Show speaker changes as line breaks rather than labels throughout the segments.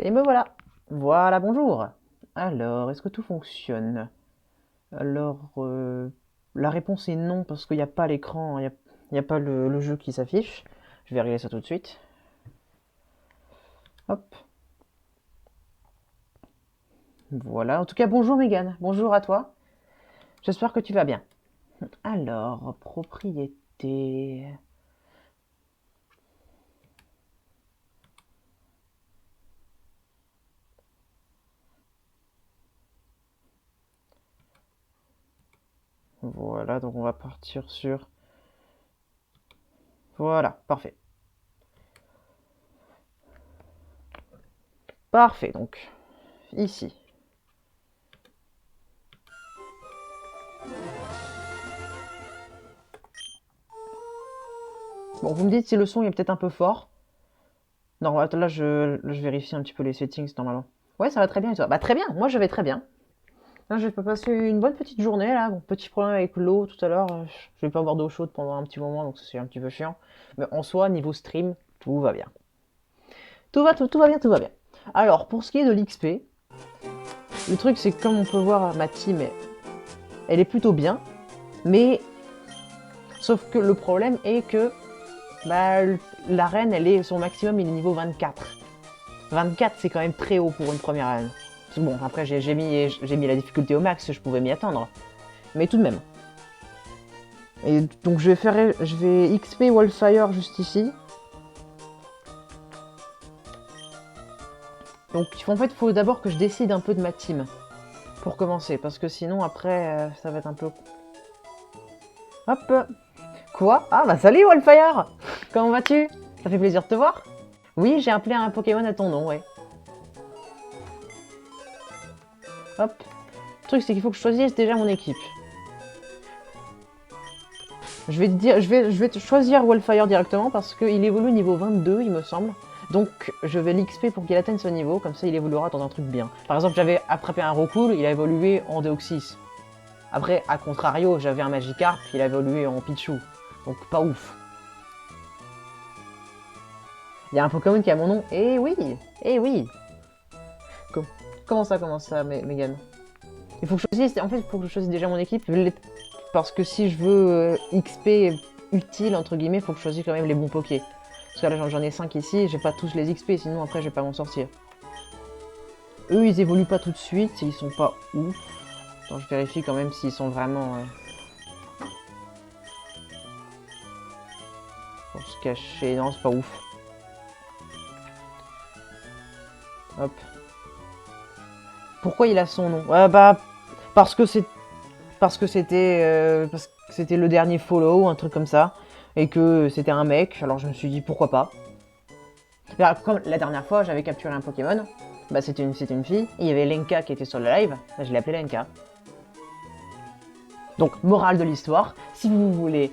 Et me voilà. Voilà, bonjour. Alors, est-ce que tout fonctionne? Alors, la réponse est non, parce qu'il n'y a pas l'écran, il y a pas le jeu qui s'affiche. Je vais régler ça tout de suite. Hop. Voilà. En tout cas, bonjour Megan. Bonjour à toi. J'espère que tu vas bien. Alors, propriété. Voilà, donc on va partir sur... Voilà, parfait. Parfait, donc, ici. Bon, vous me dites si le son est peut-être un peu fort. Non, attends, là, je vérifie un petit peu les settings, normalement. Ouais, ça va très bien, et toi? Bah, très bien, moi, je vais très bien. Là, je vais passer une bonne petite journée, là. Bon, petit problème avec l'eau tout à l'heure. Je vais pas avoir d'eau chaude pendant un petit moment, donc c'est un petit peu chiant. Mais en soi, niveau stream, tout va bien. Tout va bien, tout va bien. Alors, pour ce qui est de l'XP, le truc, c'est que comme on peut voir, ma team, elle est plutôt bien. Mais, sauf que le problème est que bah, l'arène, son maximum, il est niveau 24. 24, c'est quand même très haut pour une première arène. Bon, après, j'ai mis la difficulté au max, je pouvais m'y attendre. Mais tout de même. Et donc, je vais XP Wildfire juste ici. Donc, en fait, il faut d'abord que je décide un peu de ma team. Pour commencer, parce que sinon, après, ça va être un peu... Hop. Quoi? Ah, bah salut Wildfire. Comment vas-tu? Ça fait plaisir de te voir. Oui, j'ai appelé un Pokémon à ton nom, ouais. Hop. Le truc, c'est qu'il faut que je choisisse déjà mon équipe. Je vais te choisir Wildfire directement parce qu'il évolue niveau 22, il me semble. Donc, je vais l'XP pour qu'il atteigne ce niveau, comme ça il évoluera dans un truc bien. Par exemple, j'avais attrapé un Rocool, il a évolué en Deoxys. Après, à contrario, j'avais un Magikarp, il a évolué en Pichu. Donc, pas ouf. Il y a un Pokémon qui a mon nom. Eh oui. Eh oui. Comment ça, Megan? Il faut que je choisisse, en fait, il faut que je choisisse déjà mon équipe. Parce que si je veux XP utile, entre guillemets, il faut que je choisisse quand même les bons Pokés. Parce que là, j'en ai 5 ici, j'ai pas tous les XP, sinon après, je vais pas m'en sortir. Eux, ils évoluent pas tout de suite, ils sont pas ouf. Attends, je vérifie quand même s'ils sont vraiment... Pour se cacher, non, c'est pas ouf. Hop. Pourquoi il a son nom? Bah, parce que c'était le dernier follow, un truc comme ça, et que c'était un mec, alors je me suis dit pourquoi pas. Alors, comme la dernière fois j'avais capturé un Pokémon, bah c'était une fille, et il y avait Lenka qui était sur le live, bah, je l'ai appelée Lenka. Donc, morale de l'histoire, si vous voulez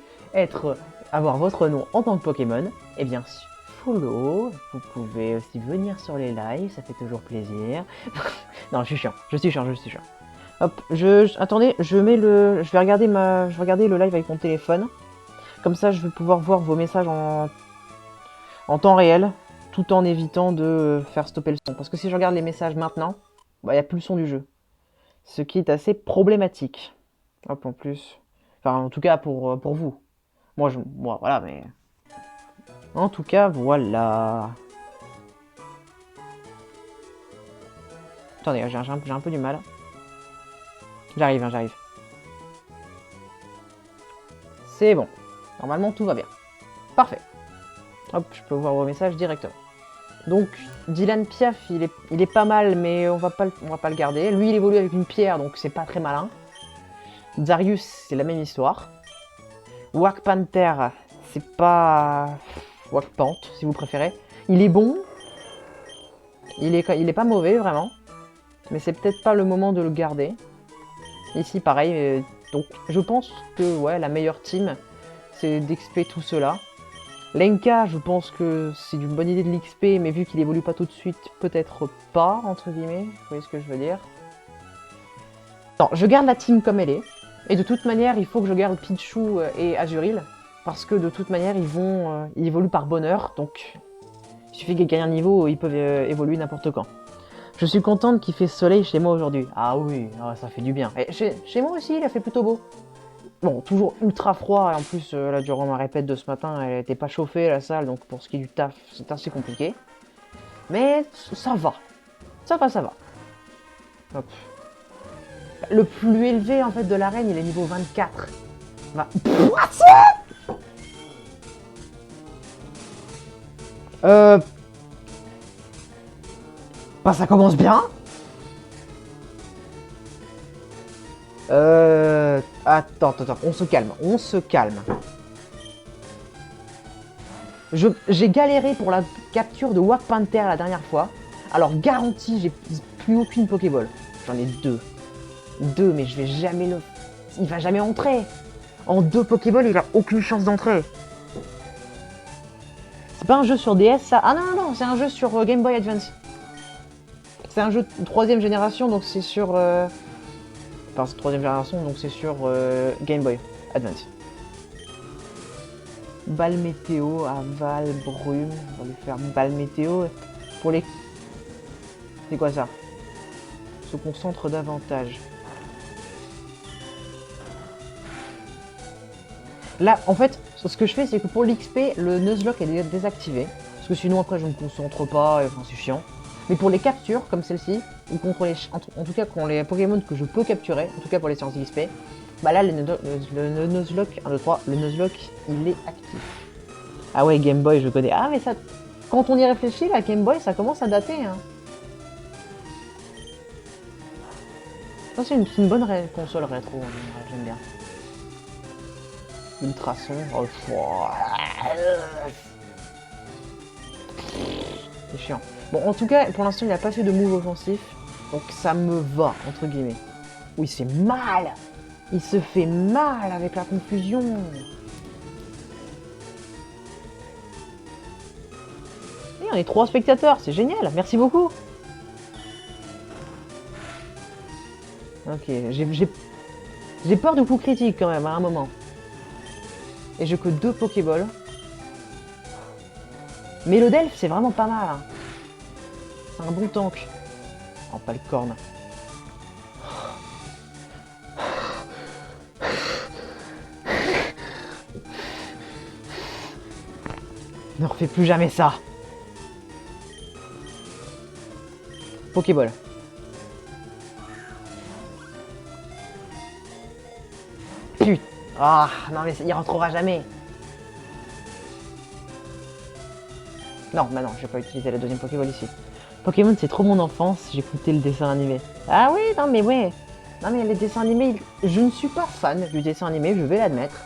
avoir votre nom en tant que Pokémon, eh bien follow, vous pouvez aussi venir sur les lives, ça fait toujours plaisir. Non, je suis chiant. Hop, attendez, je vais regarder le live avec mon téléphone. Comme ça, je vais pouvoir voir vos messages en temps réel, tout en évitant de faire stopper le son. Parce que si je regarde les messages maintenant, bah, il n'y a plus le son du jeu. Ce qui est assez problématique. Hop, en plus. Enfin, en tout cas, pour vous. Moi, voilà, mais... En tout cas, voilà. Attendez, j'ai un peu du mal. J'arrive. C'est bon. Normalement, tout va bien. Parfait. Hop, je peux voir vos messages directement. Donc, Dylan Piaf, il est pas mal, mais on va pas le garder. Lui, il évolue avec une pierre, donc c'est pas très malin. Darius, c'est la même histoire. Wack Panther, c'est pas... Wack Pant, si vous préférez. Il est bon. Il est pas mauvais, vraiment. Mais c'est peut-être pas le moment de le garder. Ici, pareil. Donc, je pense que ouais, la meilleure team, c'est d'XP tout cela. Lenka, je pense que c'est une bonne idée de l'XP, mais vu qu'il évolue pas tout de suite, peut-être pas, entre guillemets. Vous voyez ce que je veux dire? Non, je garde la team comme elle est. Et de toute manière, il faut que je garde Pichu et Azuril. Parce que de toute manière, ils évoluent par bonheur. Donc, Il suffit qu'ils gagnent un niveau, ils peuvent évoluer n'importe quand. Je suis contente qu'il fait soleil chez moi aujourd'hui. Ah oui, ça fait du bien. Et chez moi aussi, il a fait plutôt beau. Bon, toujours ultra froid, et en plus, là, durant ma répète de ce matin, elle était pas chauffée, la salle, donc pour ce qui est du taf, c'est assez compliqué. Mais ça va. Ça va, ça va. Hop. Le plus élevé, en fait, de l'arène, il est niveau 24. Euh... Bah, ça commence bien. Attends, on se calme, on se calme. J'ai galéré pour la capture de Wack Panther la dernière fois. Alors, garantie, j'ai plus aucune Pokéball. J'en ai deux. Deux, mais je vais jamais le... Il va jamais entrer. En deux Pokéball, il a aucune chance d'entrer. C'est pas un jeu sur DS, ça? Ah non, non, non, c'est un jeu sur Game Boy Advance. C'est un jeu de 3ème génération, donc c'est sur... Enfin, c'est 3ème génération, donc c'est sur Game Boy Advance. Balle météo, aval, brume. On va lui faire balle météo. Pour les... C'est quoi ça? Se concentre davantage. Là, en fait, ce que je fais, c'est que pour l'XP, le Nuzlocke est désactivé. Parce que sinon, après, je ne me concentre pas, et, enfin, c'est chiant. Mais pour les captures, comme celle-ci, ou contre les... En tout cas, contre les Pokémon que je peux capturer, en tout cas pour les séances XP, bah là, le Nuzlocke, 1, 2, 3, le Nuzlocke, il est actif. Ah ouais, Game Boy, je connais. Ah, mais ça... Quand on y réfléchit, la Game Boy, ça commence à dater, hein. Ça, c'est une bonne console rétro, en général, j'aime bien. Ultrason, oh, c'est chiant. Bon, en tout cas, pour l'instant, il n'a pas fait de move offensif, donc ça me va, entre guillemets. Oui, c'est mal. Il se fait mal avec la confusion. Et on est 3 spectateurs, c'est génial, merci beaucoup. Ok, j'ai peur du coup critique quand même, à un moment. Et j'ai que 2 Pokéballs. Mais le Delph, c'est vraiment pas mal. Hein. C'est un bon tank. Oh, pas le corne. Ne refais plus jamais ça. Pokéball. Putain. Ah, non mais il rentrera jamais. Non, bah non, je vais pas utiliser la deuxième Pokéball ici. Pokémon, c'est trop mon enfance, j'écoutais le dessin animé. Ah oui, non mais ouais. Non mais les dessins animés, je ne suis pas fan du dessin animé, je vais l'admettre.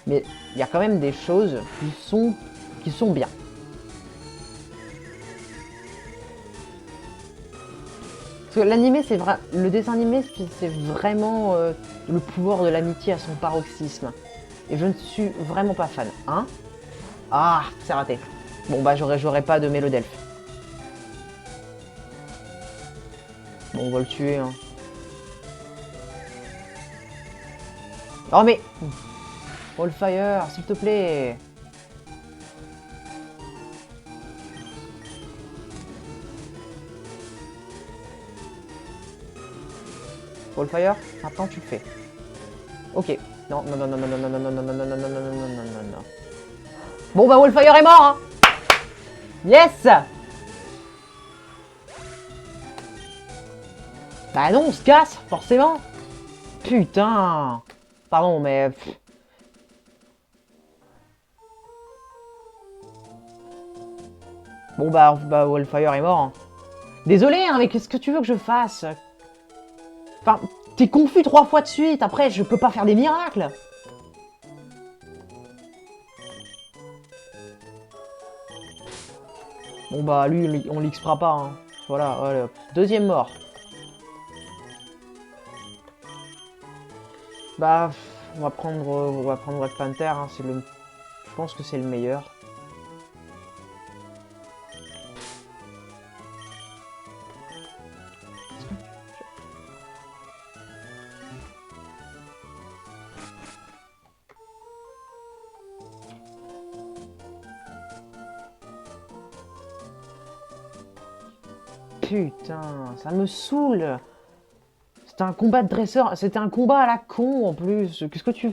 Mais il y a quand même des choses qui sont bien. Parce que l'animé, c'est vrai, le dessin animé, c'est vraiment le pouvoir de l'amitié à son paroxysme. Et je ne suis vraiment pas fan. Hein? Ah, c'est raté. Bon bah j'aurais pas de Mélodelph. Bon, on va le tuer. Hein. Oh mais... Wallfire, s'il te plaît. Wallfire, maintenant tu le fais. Ok. Non, non, non, non, non, non, non, non, non, non, non, non, non, non, non, non, non, non, non. Bon bah Wallfire est mort, hein. Yes. Bah non, on se casse, forcément. Putain. Pardon, mais... Bon bah Wallfire est mort. Hein. Désolé, hein, mais qu'est-ce que tu veux que je fasse? Enfin, t'es confus 3 fois de suite, après je peux pas faire des miracles. Bon bah lui, on l'XPera pas. Hein. Voilà, allez hop. Deuxième mort. Bah, on va prendre Black Panther, hein, c'est le... Je pense que c'est le meilleur. putain, ça me saoule. C'était un combat de dresseur, c'était un combat à la con en plus. Qu'est-ce que tu...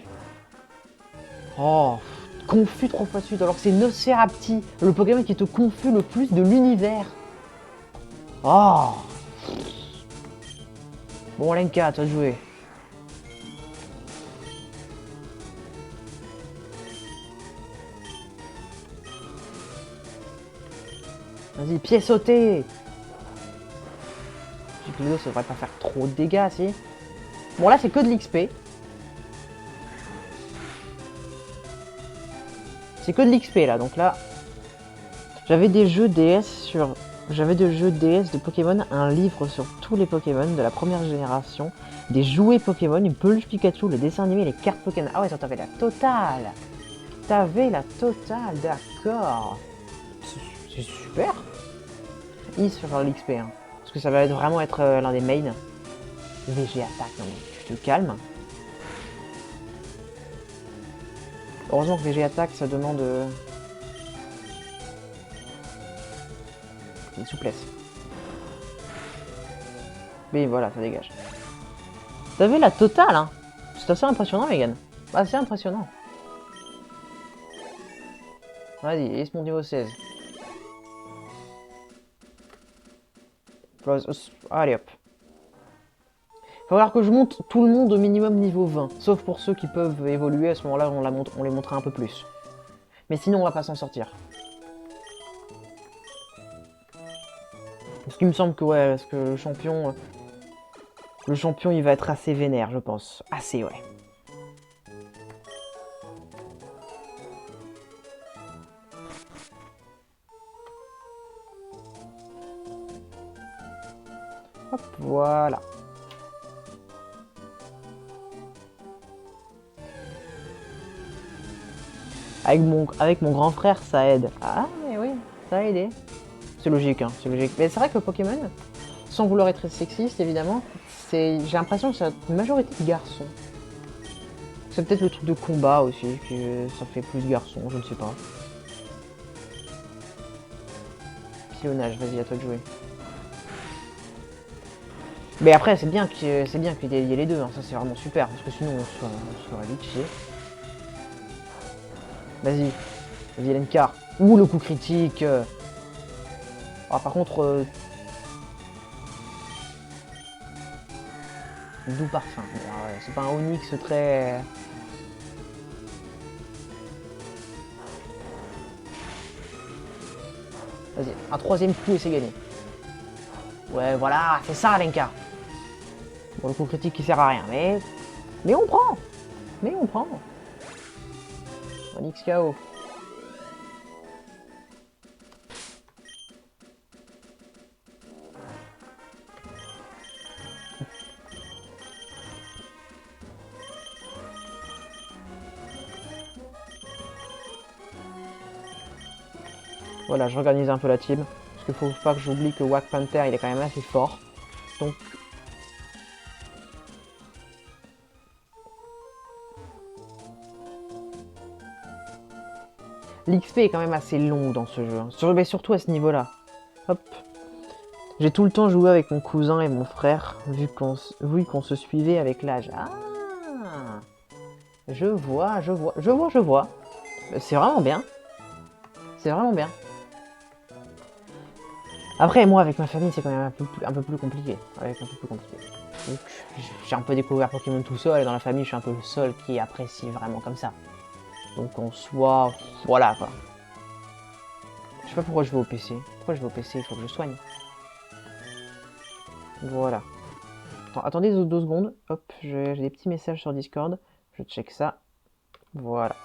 Oh, confus 3 fois de suite, alors que c'est Nosferapti, le Pokémon qui te confus le plus de l'univers. Oh. Bon, Lenka, à toi de jouer. Vas-y, pied sauté. Giglo, ça devrait pas faire trop de dégâts, si. Bon, là, c'est que de l'XP. C'est que de l'XP, là. Donc là, j'avais des jeux DS sur... J'avais des jeux DS de Pokémon, un livre sur tous les Pokémon de la première génération, des jouets Pokémon, une peluche Pikachu, le dessin animé, les cartes Pokémon. Ah ouais, ça t'avais la totale. T'avais la totale, d'accord. C'est super. I sur l'XP, hein. Parce que ça va vraiment être l'un des mains. VG attaque, non mais tu te calmes. Heureusement que VG attaque, ça demande une souplesse. Mais voilà, ça dégage. T'avais la totale, hein. C'est assez impressionnant, Megan. Assez impressionnant. Vas-y, laisse mon niveau 16. Allez hop. Il va falloir que je monte tout le monde au minimum niveau 20. Sauf pour ceux qui peuvent évoluer, à ce moment-là on les montera un peu plus. Mais sinon on va pas s'en sortir. Parce qu'il me semble que ouais, parce que le champion... Le champion il va être assez vénère je pense. Assez ouais. Hop, voilà. Avec mon grand frère, ça aide. Ah, mais oui, ça a aidé. C'est logique, hein, c'est logique. Mais c'est vrai que Pokémon, sans vouloir être sexiste, évidemment, j'ai l'impression que c'est une majorité de garçons. C'est peut-être le truc de combat aussi, que ça fait plus de garçons, je ne sais pas. Pilonnage, vas-y, à toi de jouer. Mais après, c'est bien qu'il y ait les deux, hein, ça c'est vraiment super, parce que sinon on serait vite chier. Vas-y, Lenka. Ouh, le coup critique. Ah, par contre... Doux parfum. Bon, ouais, c'est pas un Onyx très... Vas-y, un troisième coup et c'est gagné. Ouais, voilà, c'est ça, Lenka. Bon, le coup critique qui sert à rien, mais on prend. Mais on prend. Onyx KO. Voilà, je organise un peu la team. Parce qu'il faut pas que j'oublie que Wack Panther, il est quand même assez fort. Donc... L'XP est quand même assez long dans ce jeu. Mais surtout à ce niveau-là. Hop. J'ai tout le temps joué avec mon cousin et mon frère, vu qu'on se suivait avec l'âge. Ah, je vois. C'est vraiment bien. C'est vraiment bien. Après, moi, avec ma famille, c'est quand même un peu plus compliqué. Donc, j'ai un peu découvert Pokémon tout seul, et dans la famille, je suis un peu le seul qui apprécie vraiment comme ça. Donc, en soi, voilà, quoi. Je sais pas pourquoi je vais au PC. Pourquoi je vais au PC? Il faut que je soigne. Voilà. Attendez 2 secondes. Hop, j'ai des petits messages sur Discord. Je check ça. Voilà.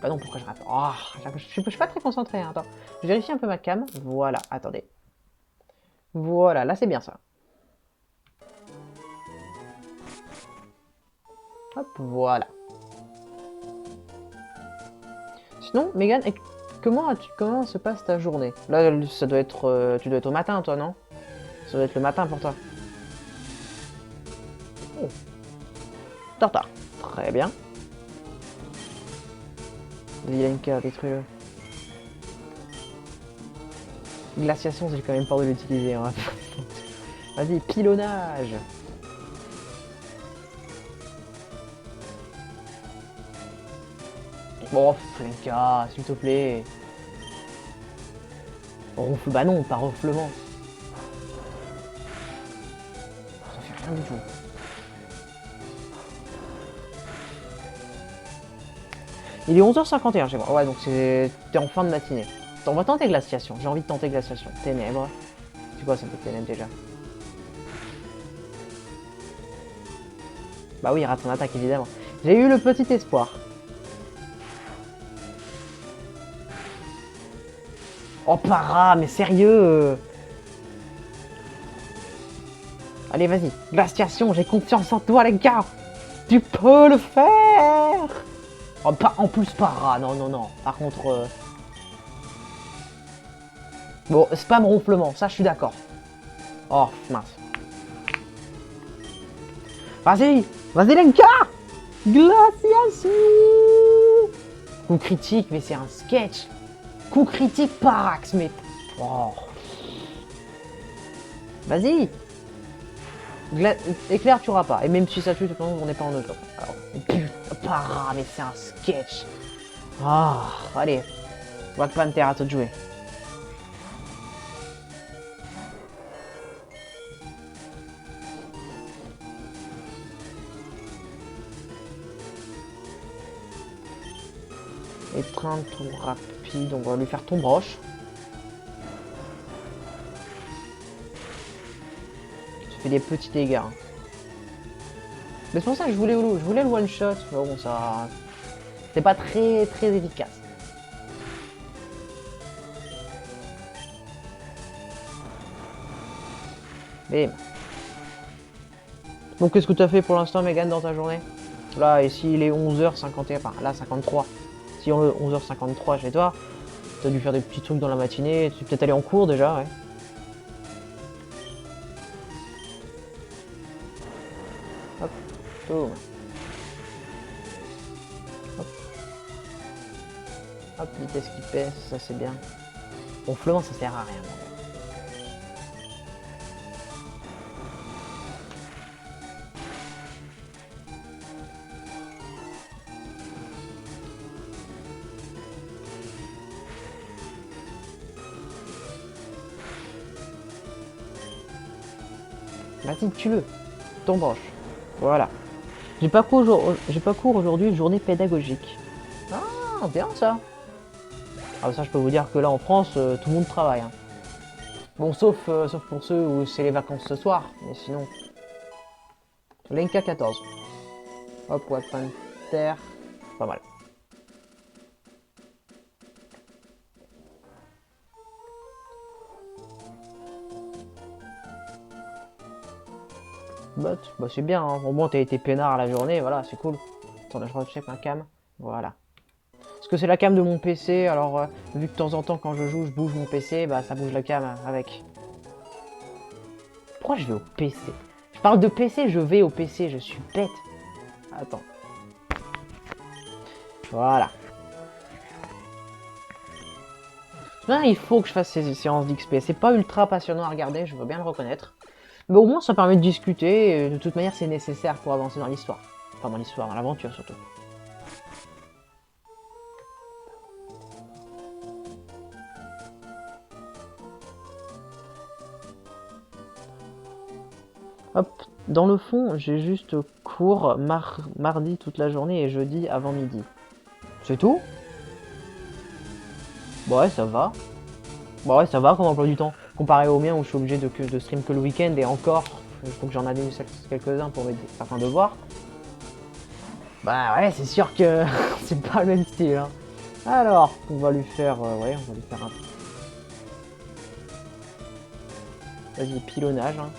Bah non, pourquoi je rate? Oh, je suis pas très concentré. Hein. Attends, je vérifie un peu ma cam. Voilà, attendez. Voilà, là c'est bien ça. Hop, voilà. Sinon, Megan, comment se passe ta journée? Là, ça doit être... tu dois être au matin, toi, non? Ça doit être le matin pour toi. Oh. Tartare. Très bien. Vas-y, Lenka, détruis-le. Glaciation, j'ai quand même peur de l'utiliser. Hein. Vas-y, pilonnage. Bon, Lenka, s'il te plaît. Ronfle, bah non, pas ronflement. Ça fait rien du tout. Il est 11h51 chez moi. Ouais, donc t'es en fin de matinée. On va tenter glaciation. J'ai envie de tenter glaciation. Ténèbres. C'est quoi ça peut être ténèbres déjà? Bah oui, il rate son attaque évidemment. J'ai eu le petit espoir. Oh para, mais sérieux. Allez, vas-y. Glaciation, j'ai confiance en toi les gars. Tu peux le faire. Oh, pas, en plus para, non, non, non. Par contre... Bon, spam ronflement, ça je suis d'accord. Oh, mince. Vas-y, vas-y Lenka. Glaciation. Coup critique, mais c'est un sketch. Coup critique Parax, mais... Oh. Vas-y. Éclair tuera pas. Et même si ça tue, de toute façon, on n'est pas en auto. Alors, putain, para, mais c'est un sketch. Ah, allez. Black Panther, à toi de jouer. Étreinte tout rapide, on va lui faire tombe roche. Ça fait des petits dégâts. Hein. Mais c'est pour ça que je voulais le one shot. Mais bon, ça. C'est pas très efficace. Bim. Donc qu'est-ce que tu as fait pour l'instant, Megan, dans ta journée? Là, ici il est 11h51, enfin là 53. Si on est 11h53 chez toi, tu as dû faire des petits trucs dans la matinée, tu es peut-être allé en cours déjà, ouais. Hop, boum. Hop. Hop, vitesse qui pèse, ça c'est bien. Ronflement, ça sert à rien. Vas-y, tue-le. Tombe roche. Voilà. J'ai pas cours aujourd'hui, journée pédagogique. Ah, bien ça. Ah, ça, je peux vous dire que là en France, tout le monde travaille. Hein. Bon, sauf pour ceux où c'est les vacances ce soir, mais sinon. Lenka 14. Hop, Black Panther. Pas mal. Bah c'est bien, hein. Au moins t'as été peinard la journée, voilà, c'est cool. Attends, je recheck ma cam. Voilà. Parce que c'est la cam de mon PC, alors vu que de temps en temps quand je joue, je bouge mon PC, bah ça bouge la cam avec. Pourquoi je vais au PC? Je parle de PC, je vais au PC, je suis bête. Attends. Voilà. Il faut que je fasse ces séances d'XP. C'est pas ultra passionnant à regarder, je veux bien le reconnaître. Mais au moins ça permet de discuter, et de toute manière c'est nécessaire pour avancer dans l'histoire. Enfin dans l'histoire, dans l'aventure surtout. Hop, dans le fond, j'ai juste cours mardi toute la journée et jeudi avant midi. C'est tout? Bah ouais, ça va. Bah ouais, ça va comme emploi du temps. Comparé au mien où je suis obligé de stream que le week-end et encore, il faut que j'en annule quelques-uns pour mettre certains devoirs. Bah ouais, c'est sûr que c'est pas le même style. Hein. Alors, on va lui faire... ouais, on va lui faire un... Vas-y, pilonnage. Hein.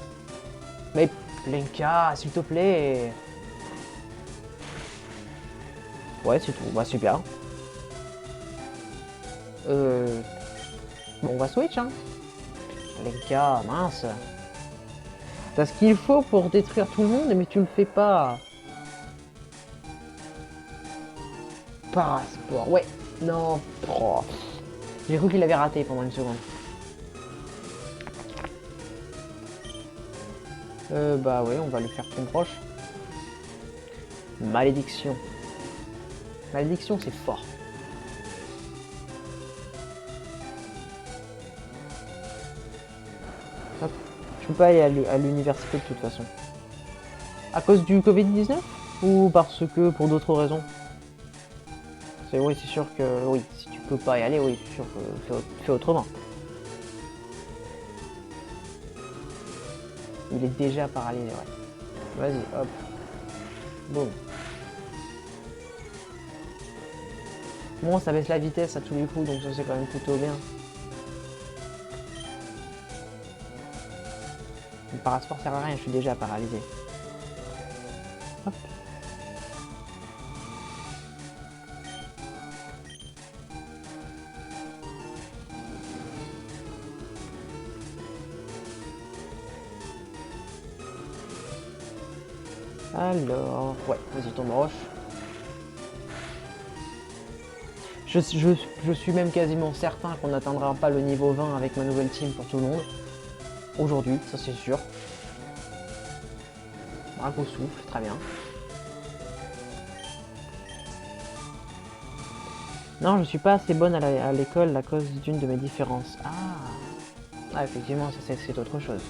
Mais Lenka, s'il te plaît. Ouais, c'est tout. Bah super. Bon, on va switch, hein. Lenka, mince. T'as ce qu'il faut pour détruire tout le monde, mais tu le fais pas. Parasport, ouais. Non. Oh. J'ai cru qu'il avait raté pendant une seconde. Bah oui, on va le faire tout proche. Malédiction. Malédiction, c'est fort. Hop. Je peux pas aller à l'université de toute façon. À cause du Covid-19 ou parce que pour d'autres raisons? Oui, c'est sûr que oui, si tu peux pas y aller, oui, c'est sûr que fais autrement. Il est déjà paralysé, ouais. Vas-y, hop. Boum. Bon, ça baisse la vitesse à tous les coups, donc ça c'est quand même plutôt bien. Le parasport sert à rien, je suis déjà paralysé. Hop. Alors, ouais, vas-y, tombe roche. Je suis même quasiment certain qu'on n'atteindra pas le niveau 20 avec ma nouvelle team pour tout le monde. Aujourd'hui, ça c'est sûr. Bravo souffle, très bien. Non, je suis pas assez bonne à l'école à cause d'une de mes différences. Ah, effectivement, ça c'est autre chose.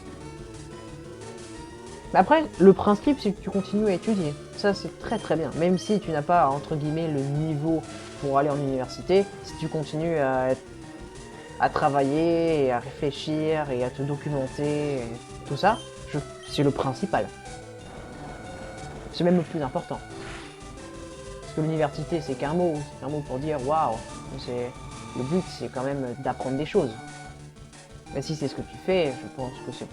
Mais après, le principe c'est que tu continues à étudier. Ça c'est très très bien. Même si tu n'as pas, entre guillemets, le niveau pour aller en université, si tu continues à travailler et à réfléchir et à te documenter, et tout ça, c'est le principal. C'est même le plus important. Parce que l'université, c'est qu'un mot pour dire waouh. Le but, c'est quand même d'apprendre des choses. Mais si c'est ce que tu fais, je pense que c'est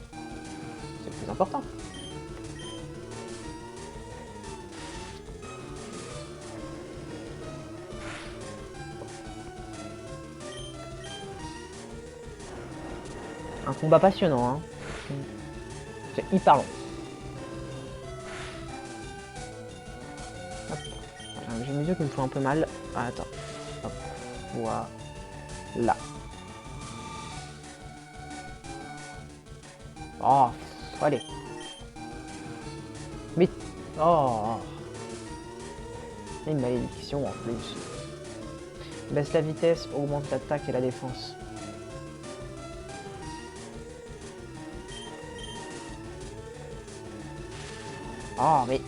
le plus important. Un combat passionnant, hein. C'est hyper long. J'ai mes yeux qui me font un peu mal. Ah, attends. Hop. Voilà. Oh, allez. Mais... Oh. Une malédiction en plus. Baisse la vitesse, augmente l'attaque et la défense. Oh, mais...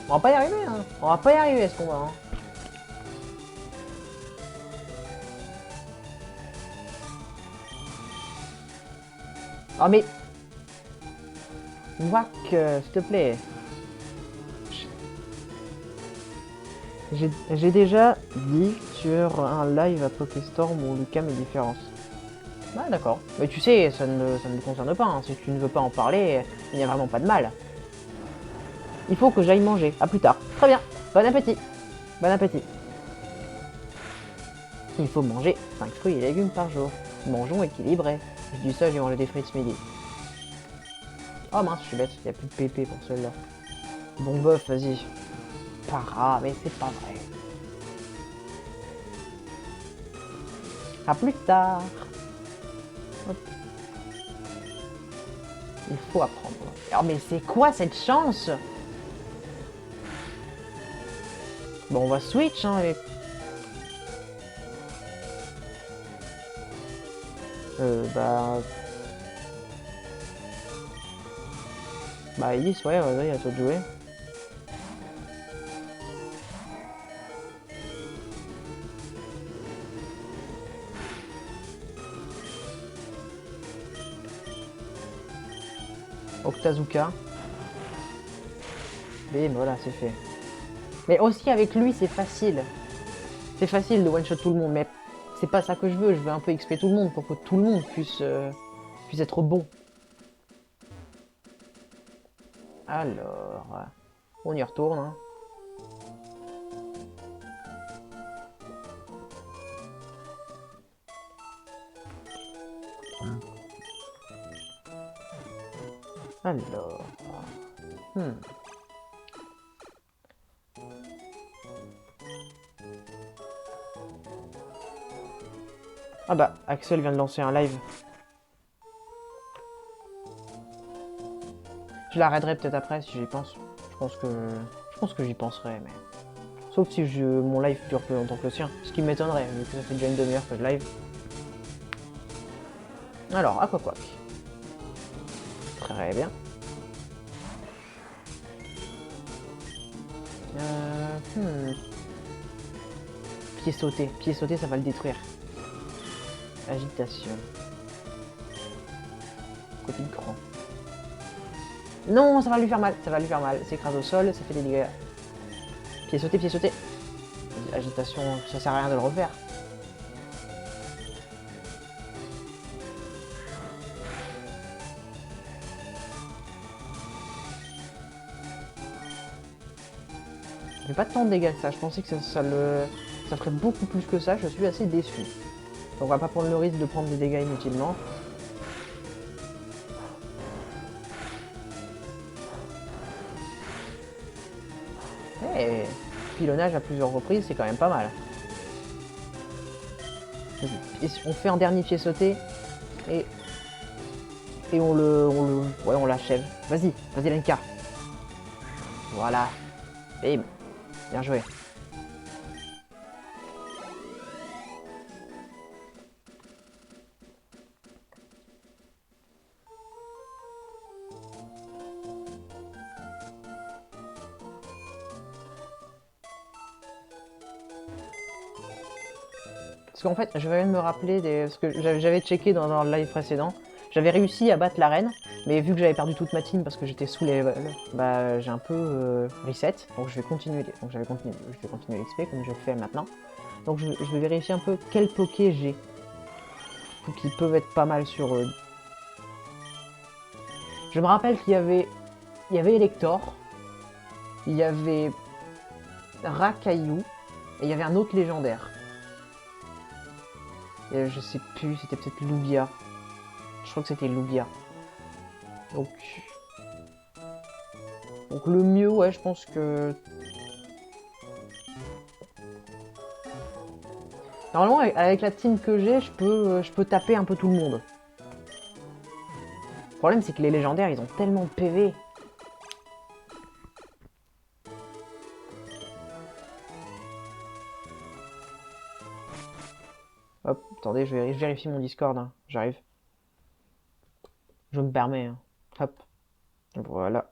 On va pas y arriver, hein. On va pas y arriver, ce combat, hein. Oh, mais... Wack, s'il te plaît. J'ai déjà dit sur un live à Pokéstorm où Lucas met différence. Ah d'accord. Mais tu sais, ça ne me concerne pas. Hein. Si tu ne veux pas en parler, il n'y a vraiment pas de mal. Il faut que j'aille manger. À plus tard. Très bien. Bon appétit. Bon appétit. Il faut manger 5 fruits et légumes par jour. Mangeons équilibré. Je dis ça, j'ai mangé des frites ce midi. Oh mince, je suis bête. Il n'y a plus de pépé pour celle-là. Bon bof, vas-y. Para, mais c'est pas vrai. À plus tard. Hop. Il faut apprendre. Oh mais c'est quoi cette chance? Bon, on va switch, hein, avec... Bah... Bah, Elise, ouais, vas-y, à toi de jouer. Octazuka. Bim, voilà, c'est fait. Mais aussi avec lui, c'est facile. C'est facile de one-shot tout le monde, mais c'est pas ça que je veux. Je veux un peu XP tout le monde pour que tout le monde puisse être bon. Alors, on y retourne. Hein. Alors... Ah bah, Axel vient de lancer un live. Je l'arrêterai peut-être après si j'y pense. Je pense que j'y penserai, mais... Sauf si mon live dure plus longtemps que le sien. Ce qui m'étonnerait, vu que ça fait déjà une demi-heure que je live. Alors, Aquaquack. Très bien. Pied sauté, ça va le détruire. Agitation. Copie de cran. Non, ça va lui faire mal, ça va lui faire mal. S'écrase au sol, ça fait des dégâts. Pied sauté, pied sauté. Agitation, ça sert à rien de le refaire. Il fait pas tant de dégâts que ça, je pensais que ça ferait beaucoup plus que ça, je suis assez déçu. Donc on va pas prendre le risque de prendre des dégâts inutilement. Et pilonnage à plusieurs reprises, c'est quand même pas mal. Et on fait un dernier pied sauté et on l'achève. Vas-y, vas-y Lenka. Voilà. Bim. Bien joué. Parce qu'en fait, je viens de me rappeler parce que j'avais checké dans le live précédent. J'avais réussi à battre l'arène, mais vu que j'avais perdu toute ma team parce que j'étais sous les levels, bah j'ai un peu reset. Donc je vais continuer. Donc je vais continuer l'XP comme je le fais maintenant. Donc je vais vérifier un peu quel poké j'ai. Qui peuvent être pas mal sur eux. Je me rappelle qu'il y avait Elector, il y avait Rakayu, et il y avait un autre légendaire. Et je sais plus, c'était peut-être Lugia. Je crois que c'était Lugia. Donc le mieux, ouais, je pense que... Normalement, avec la team que j'ai, je peux taper un peu tout le monde. Le problème, c'est que les légendaires, ils ont tellement de PV. Hop, attendez, je vérifie mon Discord, hein. J'arrive. Je me permets, hein. Hop. Voilà.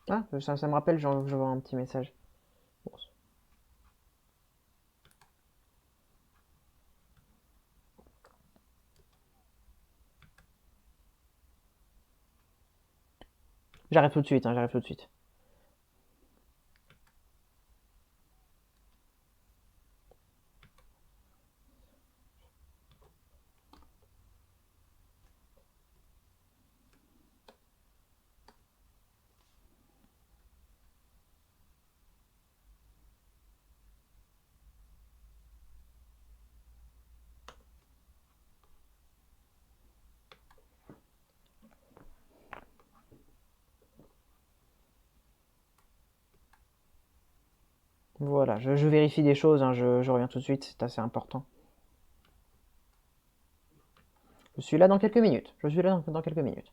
Ah, ça me rappelle, je vois un petit message. Bon. J'arrive tout de suite, hein, j'arrive tout de suite. Voilà, je vérifie des choses, hein, je reviens tout de suite, c'est assez important. Je suis là dans quelques minutes. Je suis là dans quelques minutes.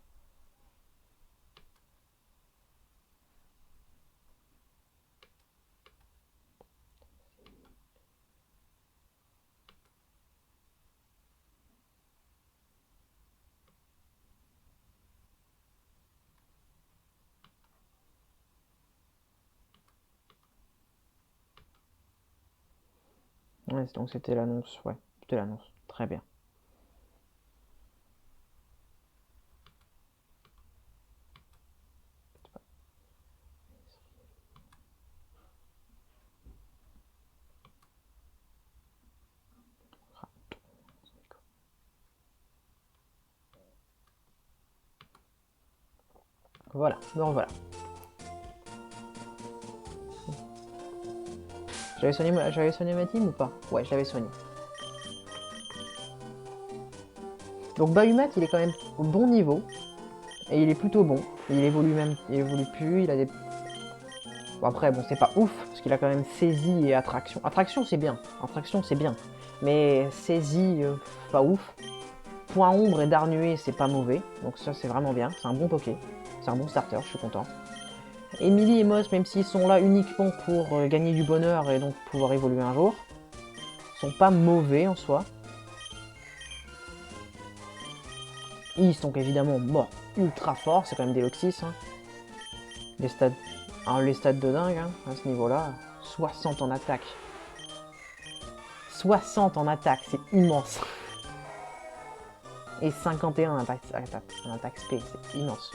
Ouais, donc c'était l'annonce, ouais, c'était l'annonce. Très bien. Voilà, me revoilà. J'avais soigné ma team ou pas? Ouais, je l'avais soigné. Donc Bahumat, il est quand même au bon niveau. Et il est plutôt bon. Il évolue même, il évolue plus, il a des... Bon après, bon, c'est pas ouf, parce qu'il a quand même saisie et attraction. Attraction, c'est bien. Attraction, c'est bien. Mais saisie, pas ouf. Point ombre et d'arnuée, c'est pas mauvais. Donc ça, c'est vraiment bien. C'est un bon Poké. C'est un bon starter, je suis content. Emily et Moss, même s'ils sont là uniquement pour gagner du bonheur et donc pouvoir évoluer un jour, sont pas mauvais en soi. Ils sont évidemment ultra forts, c'est quand même des Loxis. Hein. Les stats de dingue hein, à ce niveau-là. 60 en attaque. 60 en attaque, c'est immense. Et 51 en attaque spé, c'est immense.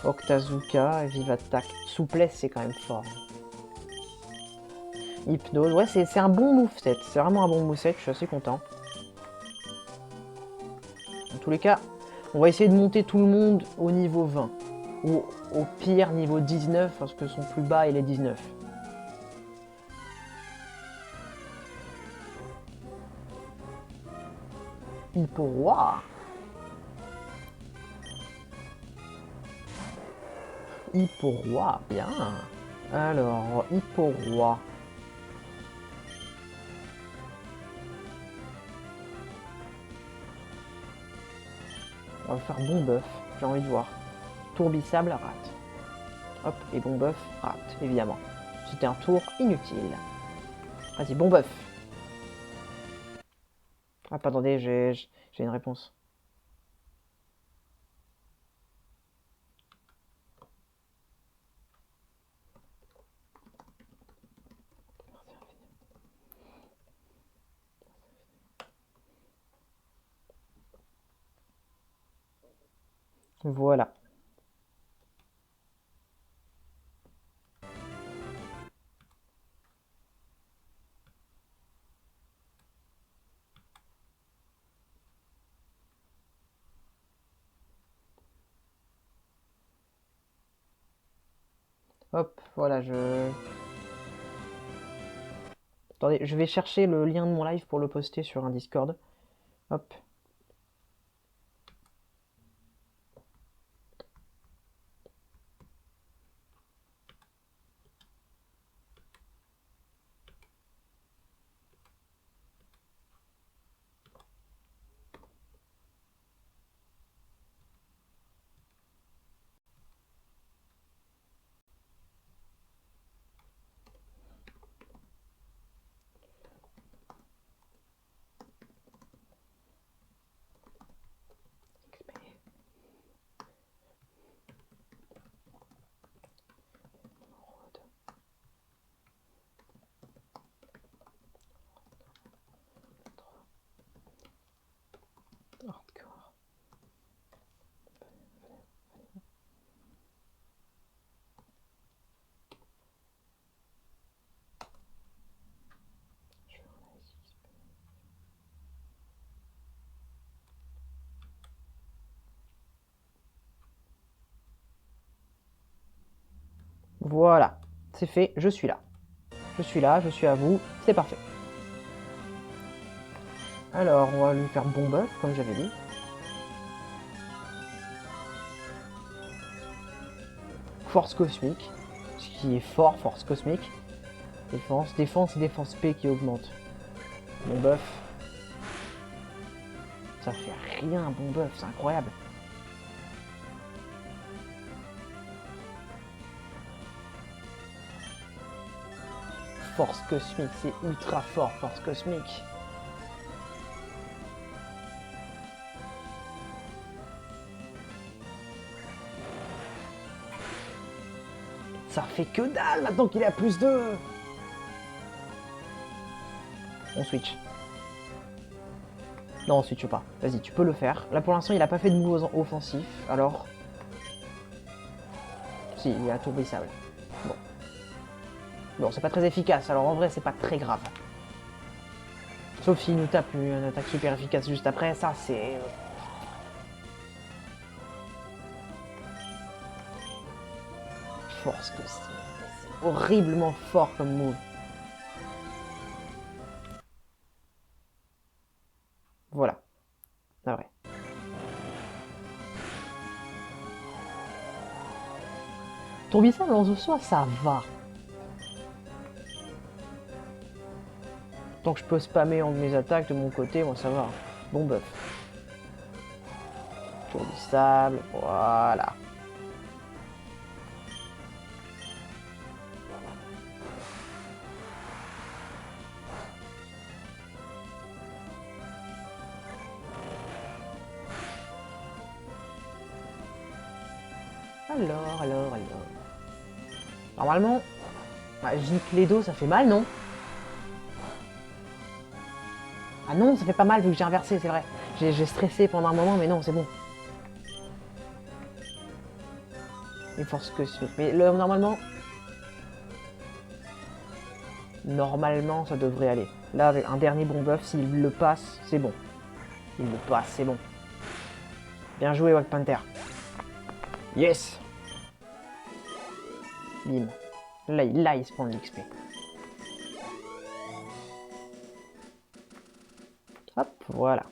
Octazuka, Vive Attaque. Souplesse, c'est quand même fort. Hypnose, ouais, c'est un bon moveset. C'est vraiment un bon moveset, je suis assez content. Dans tous les cas, on va essayer de monter tout le monde au niveau 20. Ou au pire, niveau 19, parce que son plus bas, il est 19. Hippo-roi. Hippo-roi, bien. Alors, Hippo-roi. On va faire bon bœuf, j'ai envie de voir. Tourbissable, rate. Hop, et bon bœuf, rate, évidemment. C'était un tour inutile. Vas-y, bon bœuf. Ah, attendez, j'ai une réponse. Voilà. Hop, voilà, Attendez, je vais chercher le lien de mon live pour le poster sur un Discord. Hop. Hardcore. Voilà, c'est fait, je suis là. Je suis là, je suis à vous, c'est parfait. Alors, on va lui faire bon bœuf, comme j'avais dit. Force cosmique, ce qui est fort, force cosmique. Défense et défense P qui augmente. Bon bœuf. Ça fait rien, bon bœuf, c'est incroyable. Force cosmique, c'est ultra fort, force cosmique. Ça fait que dalle maintenant qu'il est à plus 2. On switch. Non, on switch pas. Vas-y, tu peux le faire. Là, pour l'instant, il a pas fait de move offensif. Alors... Si, il est attourbissable. Bon. Bon, c'est pas très efficace. Alors, en vrai, c'est pas très grave. Sauf s'il nous tape une attaque super efficace juste après. Ça, c'est... Force que c'est horriblement fort comme move. Voilà. Ah ouais. Tourbillon, lance de soi, ça va. Tant que je peux spammer en mes attaques de mon côté, moi ça va. Bon buff. Tourbillon, voilà. Alors. Normalement, bah, gicle les dos, ça fait mal, non? Ah non, ça fait pas mal vu que j'ai inversé, c'est vrai. J'ai stressé pendant un moment, mais non, c'est bon. Il force que suite. Mais normalement... Normalement, ça devrait aller. Là, avec un dernier bon buff, s'il le passe, c'est bon. Il le passe, c'est bon. Bien joué, Wack Panther. Yes! Bim. Là, il se prend de l'XP. Hop, voilà.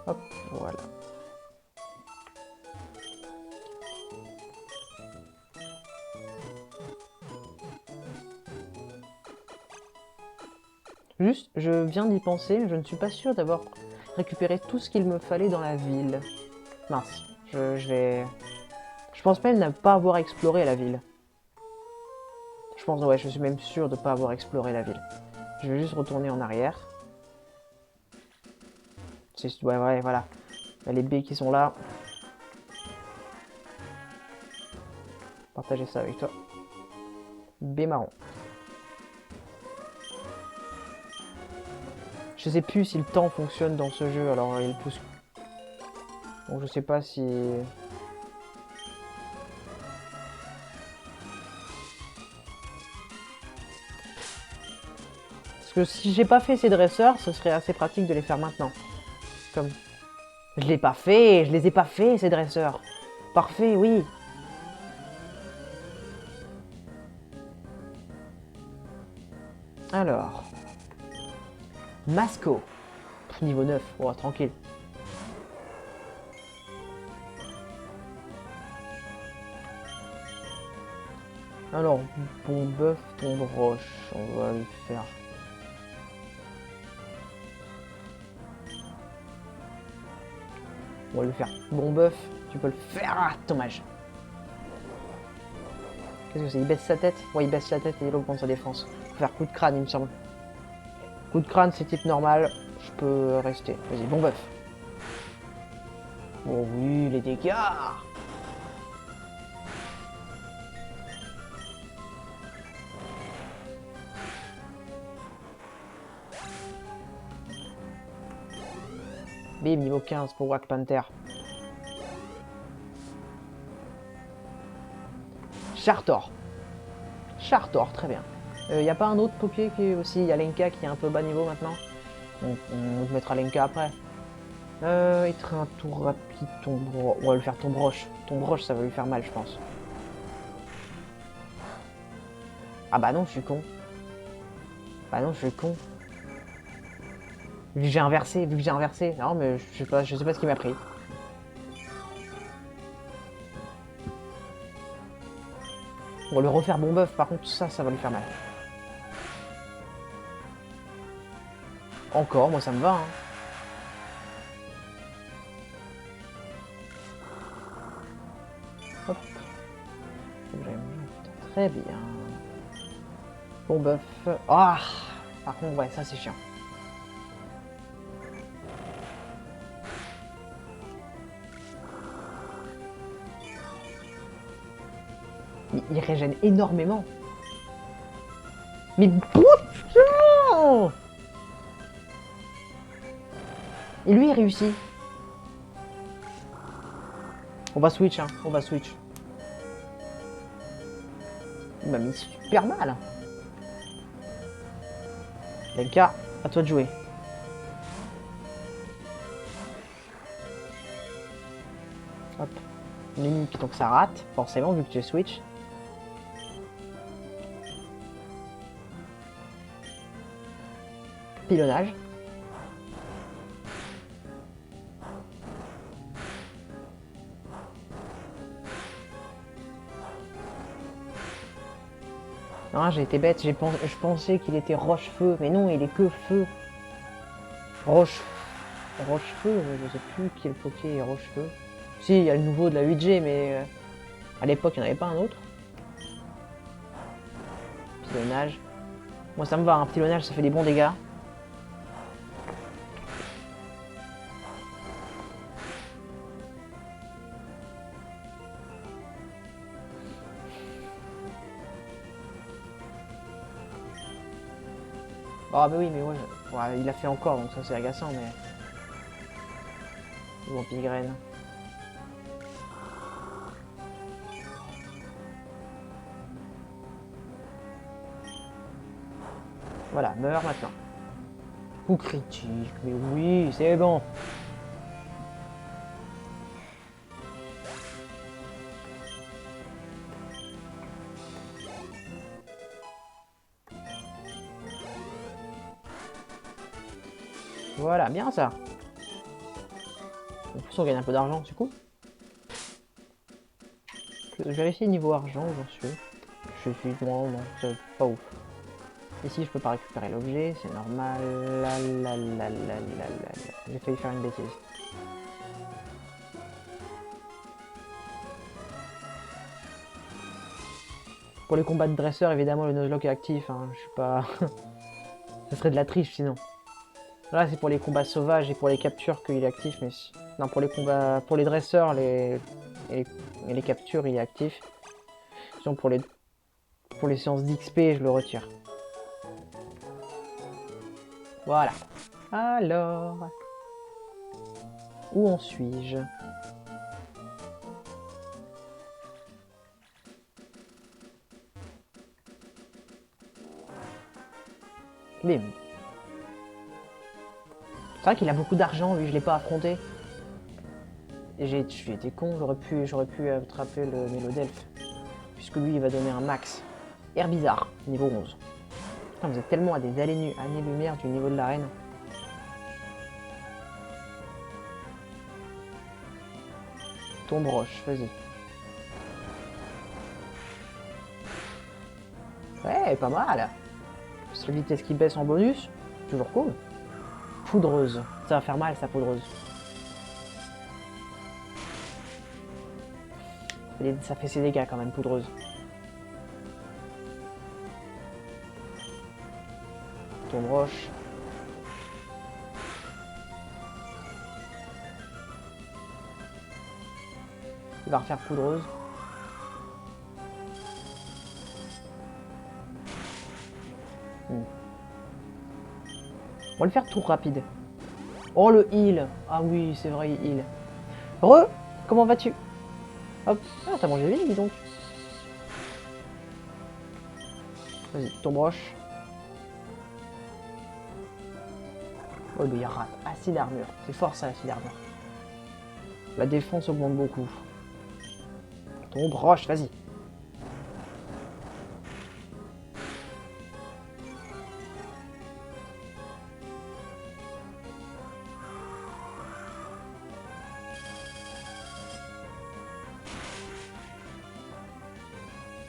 Hop, voilà. Juste, je viens d'y penser, mais je ne suis pas sûr d'avoir récupéré tout ce qu'il me fallait dans la ville. Mince, je vais... Je pense même ne pas avoir exploré la ville. Je pense, ouais, je suis même sûr de ne pas avoir exploré la ville. Je vais juste retourner en arrière. Ouais, voilà. Il y a les baies qui sont là. Partager ça avec toi. Baie marron. Je sais plus si le temps fonctionne dans ce jeu, alors il pousse. Donc je sais pas si... Parce que si j'ai pas fait ces dresseurs, ce serait assez pratique de les faire maintenant. Comme... Je l'ai pas fait, je les ai pas fait ces dresseurs. Parfait, oui. Alors... Masco. Niveau 9, oh, tranquille. Alors, bon bœuf, tombe roche, on va lui faire. On va lui faire bon bœuf, tu peux le faire. Ah, dommage. Qu'est-ce que c'est? Il baisse sa tête? Ouais, il baisse sa tête et il augmente sa défense. Faut faire coup de crâne, il me semble. Coup de crâne, c'est type normal. Je peux rester. Vas-y, bon bœuf. Oh oui, les dégâts. Bim, niveau 15 pour Wack Panther. Chartor. Chartor, très bien. Y a pas un autre paupier qui est aussi... Y a Lenka qui est un peu bas niveau maintenant. On mettra Lenka après. Être un tour rapide, tombe... On va lui faire tombe roche. Tombe roche, ça va lui faire mal, je pense. Ah bah non, je suis con. Bah non, je suis con. Vu que j'ai inversé, Non, mais je sais pas ce qu'il m'a pris. On va le refaire bon bœuf, par contre, ça va lui faire mal. Encore, moi ça me va, hein. Hop. Très bien. Bon bœuf. Ah, par contre, ouais, ça c'est chiant. Il régène énormément. Mais putain! Et lui, il réussit. On va switch, hein. On va switch. Il m'a mis super mal. Lenka, à toi de jouer. Hop. Une ennemi, donc ça rate, forcément, vu que tu switch. Pilonnage. Non, j'ai été bête, je pensais qu'il était roche-feu, mais non, il est que feu. Roche... Roche-feu, je sais plus quel Poké est roche-feu. Si, il y a le nouveau de la 8G, mais à l'époque, il n'y en avait pas un autre. Pilonnage. Moi, ça me va, un pilonnage, ça fait des bons dégâts. Ah bah oui, mais ouais, il a fait encore, donc ça c'est agaçant, mais... Bon, Pigraine. Voilà, meurs maintenant. Coup critique, mais oui, c'est bon. Voilà, bien ça. En plus, on gagne un peu d'argent, c'est cool. Je vais vérifier niveau argent où j'en suis. Je suis loin, non, c'est pas ouf. Ici, je peux pas récupérer l'objet, c'est normal. J'ai failli faire une bêtise. Pour les combats de dresseurs, évidemment, le Nuzlocke est actif. Hein. Je suis pas... Ça serait de la triche, sinon. Là, c'est pour les combats sauvages et pour les captures qu'il est actif, mais... Non, pour les combats... Pour les dresseurs, et les captures, il est actif. Sinon, pour les séances d'XP, je le retire. Voilà. Alors... Où en suis-je? Bim. C'est vrai qu'il a beaucoup d'argent, lui, je l'ai pas affronté. Et j'ai été con, j'aurais pu attraper le Mélodelphe. Puisque lui, il va donner un max. Air bizarre, niveau 11. Putain, vous êtes tellement à des années-lumière du niveau de l'arène. Tombe roche, vas-y. Ouais, pas mal. Parce que la vitesse qui baisse en bonus, toujours cool. Poudreuse, ça va faire mal, ça, poudreuse. Ça fait ses dégâts quand même, poudreuse. Tombe roche. Il va refaire poudreuse. On va le faire tour rapide. Oh, le heal. Ah oui, c'est vrai, il heal. Comment vas-tu? Hop. Ah, t'as mangé vite, dis donc. Vas-y, tombe roche. Oh, mais il rate. Acide armure. C'est fort ça, acide armure. La défense augmente beaucoup. Tombe roche, vas-y.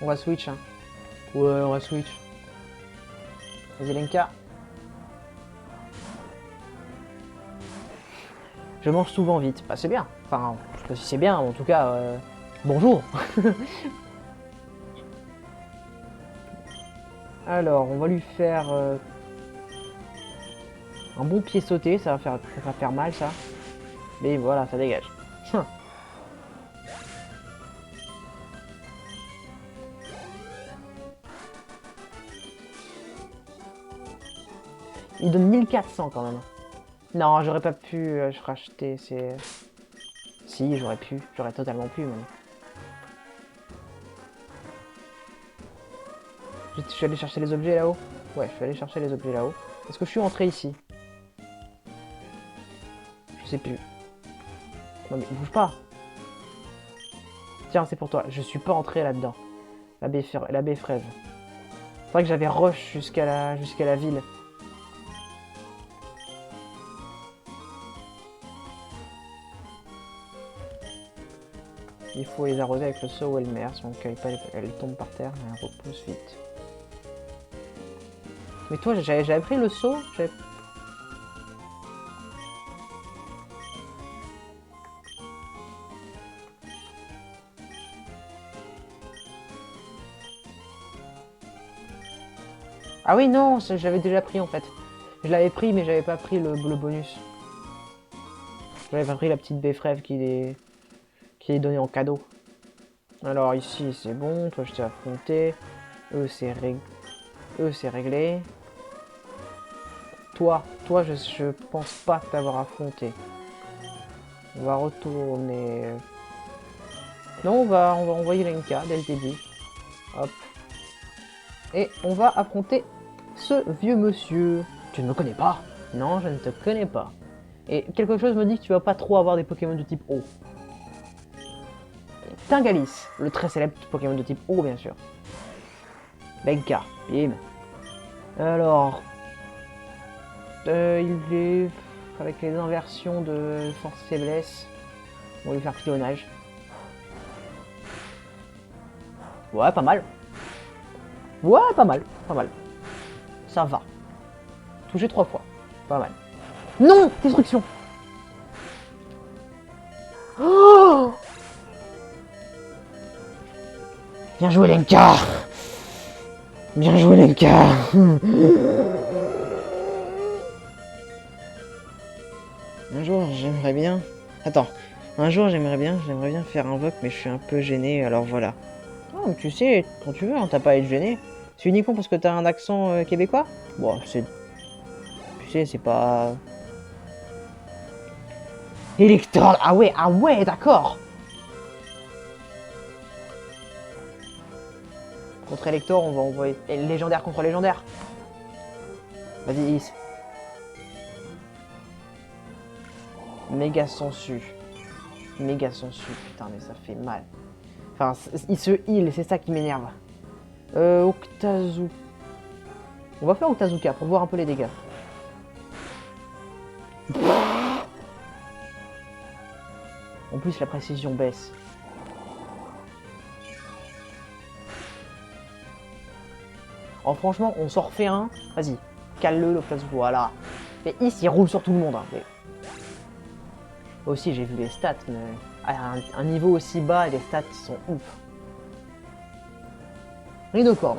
On va switch, hein. Ouais, on va switch. Vas-y, Lenka. Je mange souvent vite. Bah, c'est bien. Enfin, je sais pas si c'est bien, en tout cas, bonjour. Alors, on va lui faire un bon pied sauté. Ça va faire mal, ça. Mais voilà, ça dégage. Il donne 1400 quand même. Non, j'aurais pas pu racheter ces... Si, j'aurais pu. J'aurais totalement pu, même. Je suis allé chercher les objets là-haut. Ouais, je suis allé chercher les objets là-haut. Est-ce que je suis entré ici? Je sais plus. Non mais bouge pas. Tiens, c'est pour toi. Je suis pas entré là-dedans. La baie fraise. C'est vrai que j'avais rush jusqu'à la ville. Il faut les arroser avec le seau ou le mer. Si on ne cueille pas, elles tombent par terre et elles repoussent vite. Mais toi, j'avais pris le saut. Ah oui, non, j'avais déjà pris en fait. Je l'avais pris, mais j'avais pas pris le bonus. J'avais pas pris la petite Beffrève qui est donnée en cadeau. Alors ici, c'est bon. Toi, je t'ai affronté. Eux, c'est réglé. Toi, je pense pas t'avoir affronté. On va retourner. Non, on va envoyer Lenka dès le début. Hop. Et on va affronter ce vieux monsieur. Tu ne me connais pas? Non, je ne te connais pas. Et quelque chose me dit que tu vas pas trop avoir des Pokémon de type eau. Tingalis, le très célèbre Pokémon de type eau, bien sûr. Lenka, bim. Alors, il est avec les inversions de force faiblesse. On va lui faire pilonnage. Ouais, pas mal. Ouais, pas mal, pas mal. Ça va. Touché 3 fois. Pas mal. Non! Destruction! Oh! Bien joué, Lenka! Bien joué, Lenka! Un jour, j'aimerais bien... Attends. Un jour, j'aimerais bien faire un voc, mais je suis un peu gêné, alors voilà. Oh, mais tu sais, quand tu veux, hein, t'as pas à être gêné. C'est uniquement parce que t'as un accent québécois? Bon, c'est... Tu sais, c'est pas... Electron! Ah ouais, d'accord! Contre Elector, on va envoyer... Légendaire contre légendaire. Vas-y, Is. Méga sensu. Méga sensu. Putain, mais ça fait mal. Enfin, il se heal, c'est ça qui m'énerve. Octazooka. On va faire Octazooka pour voir un peu les dégâts. En plus, la précision baisse. Oh, franchement, on s'en refait un. Vas-y, cale-le, l'Octazooka. Voilà. Mais ici, il roule sur tout le monde. Hein. Mais... Aussi, j'ai vu les stats, mais à un niveau aussi bas, les stats sont ouf. Rhinocorn.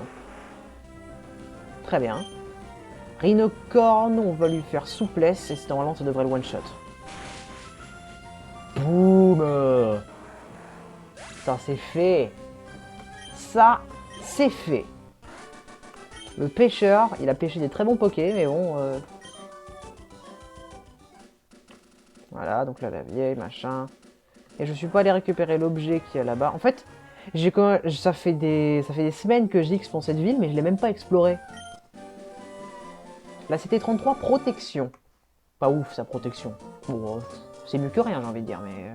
Très bien. Rhinocorn, on va lui faire souplesse, et normalement, ça devrait le one-shot. Boum! Ça, c'est fait. Ça, c'est fait. Le pêcheur, il a pêché des très bons pokés, mais bon... Voilà, donc là, la vieille, machin... Et je suis pas allé récupérer l'objet qui est là-bas. En fait, ça fait des semaines que j'X pour cette ville, mais je l'ai même pas exploré. La CT33, protection. Pas ouf, sa protection. Bon, c'est mieux que rien, j'ai envie de dire, mais...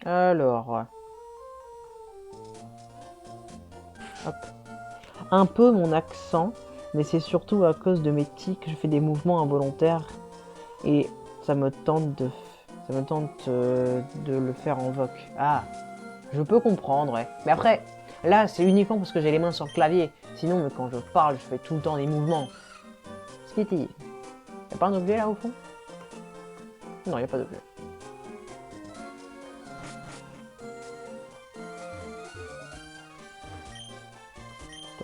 Alors... Hop. Un peu mon accent, mais c'est surtout à cause de mes tics, je fais des mouvements involontaires et ça me tente de le faire en voc. Ah, je peux comprendre, ouais. Mais après, là, c'est uniquement parce que j'ai les mains sur le clavier. Sinon, quand je parle, je fais tout le temps des mouvements. Skitty, y'a pas un objet là au fond? Non, y'a pas d'objet.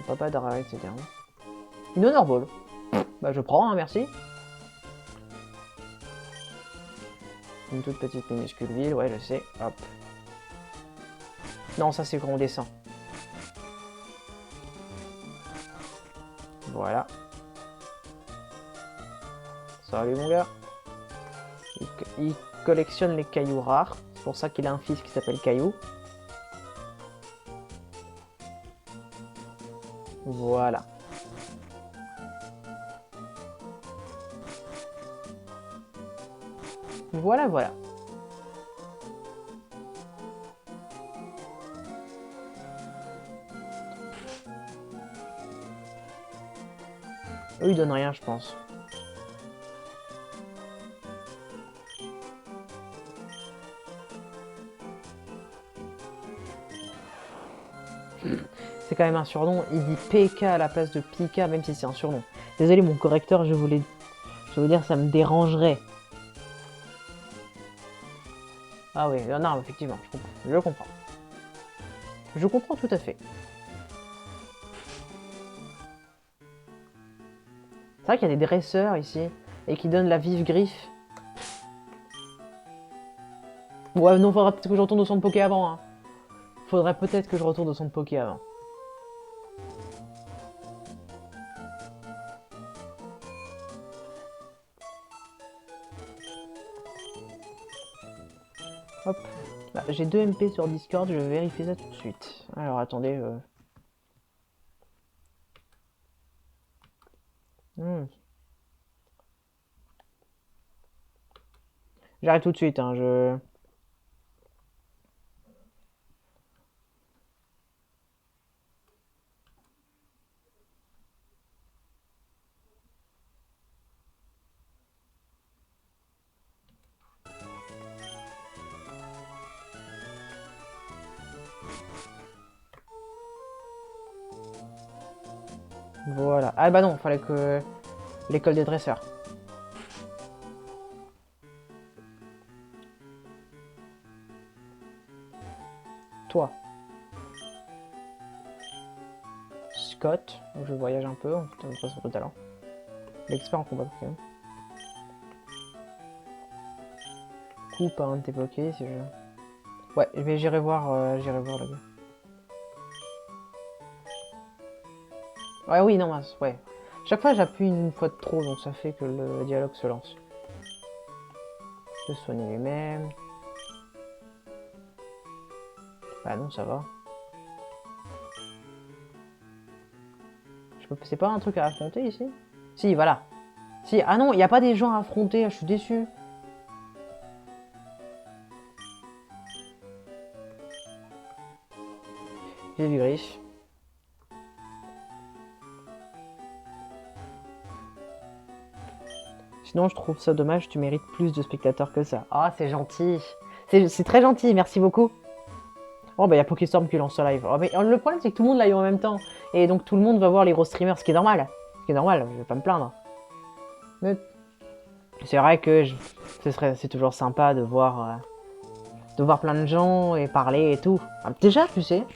Papa d'arrêt, etc. Une Honor Ball. Bah je prends, hein, merci. Une toute petite minuscule ville, ouais je sais. Hop. Non, ça c'est quand on descend. Voilà. Salut mon gars. Il collectionne les cailloux rares. C'est pour ça qu'il a un fils qui s'appelle Caillou. Voilà. Voilà, voilà. Eux, ils donnent rien, je pense. quand même un surnom. Il dit PK à la place de Pika, même si c'est un surnom. Désolé, mon correcteur, je voulais dire, ça me dérangerait. Ah oui, non, effectivement, je comprends. Je comprends. Je comprends tout à fait. C'est vrai qu'il y a des dresseurs ici, et qui donnent la vive griffe. Ouais, non, faudra peut-être que je retourne au centre Poké avant. Hein. Faudrait peut-être que je retourne au centre Poké avant. Hop. Bah, j'ai 2 MP sur Discord, je vais vérifier ça tout de suite. Alors, attendez. J'arrive tout de suite, hein, je... Voilà. Ah bah non, fallait que... L'école des dresseurs. Toi. Scott. Je voyage un peu, on passe sur le talent. L'expert en combat Pokémon. Coupe un de tes Poké si je... Ouais, mais j'irai voir le gars. Ouais, oui, non, mince, ouais. Chaque fois, j'appuie une fois de trop, donc ça fait que le dialogue se lance. Se soigner lui-même. Bah non, ça va. C'est pas un truc à affronter ici? Si, voilà. Si, ah non, il n'y a pas des gens à affronter, je suis déçu. J'ai du griffe. Sinon, je trouve ça dommage, tu mérites plus de spectateurs que ça. Ah, c'est gentil. C'est très gentil, merci beaucoup. Oh, bah, il y a Pokéstorm qui lance ce live. Oh, mais le problème, c'est que tout le monde l'a eu en même temps. Et donc, tout le monde va voir les gros streamers, ce qui est normal. Ce qui est normal, je vais pas me plaindre. Mais c'est vrai que c'est toujours sympa de voir plein de gens et parler et tout. Ah, déjà, tu sais,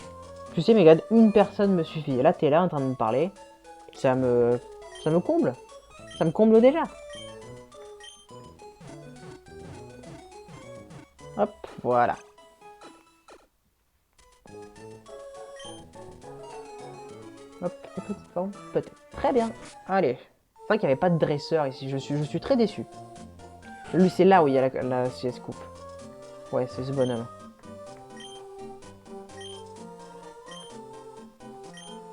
mais regarde, une personne me suffit. Et là, t'es là en train de me parler. Ça me comble. Ça me comble déjà. Hop, voilà. Hop, petite forme, peut-être. Très bien. Allez. C'est vrai qu'il n'y avait pas de dresseur ici. Je suis très déçu. Lui, c'est là où il y a la CS Coupe. Ouais, c'est ce bonhomme.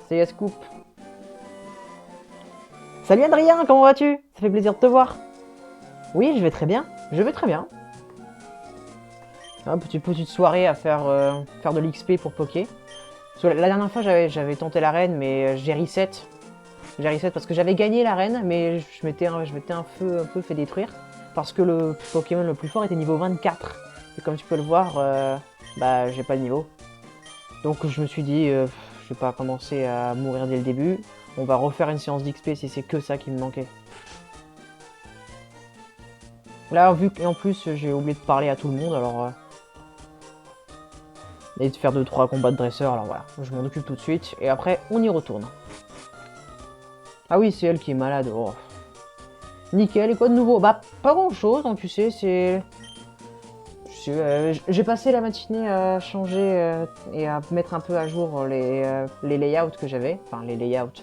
CS Coupe. Salut Adrien, comment vas-tu? Ça fait plaisir de te voir. Oui, je vais très bien. Je vais très bien. Un petite soirée à faire de l'XP pour Poké. La dernière fois, j'avais tenté l'arène, mais j'ai reset. J'ai reset parce que j'avais gagné l'arène, mais je m'étais un peu fait détruire. Parce que le Pokémon le plus fort était niveau 24. Et comme tu peux le voir, bah j'ai pas le niveau. Donc je me suis dit, je vais pas commencer à mourir dès le début. On va refaire une séance d'XP si c'est que ça qui me manquait. Là, vu qu'en plus j'ai oublié de parler à tout le monde, alors... et de faire 2-3 combats de dresseurs, alors voilà, je m'en occupe tout de suite, et après on y retourne. Ah oui, c'est elle qui est malade, oh. Nickel, et quoi de nouveau? Bah, pas grand chose, hein, tu sais, c'est... J'ai passé la matinée à changer et à mettre un peu à jour les layouts que j'avais, enfin les layouts.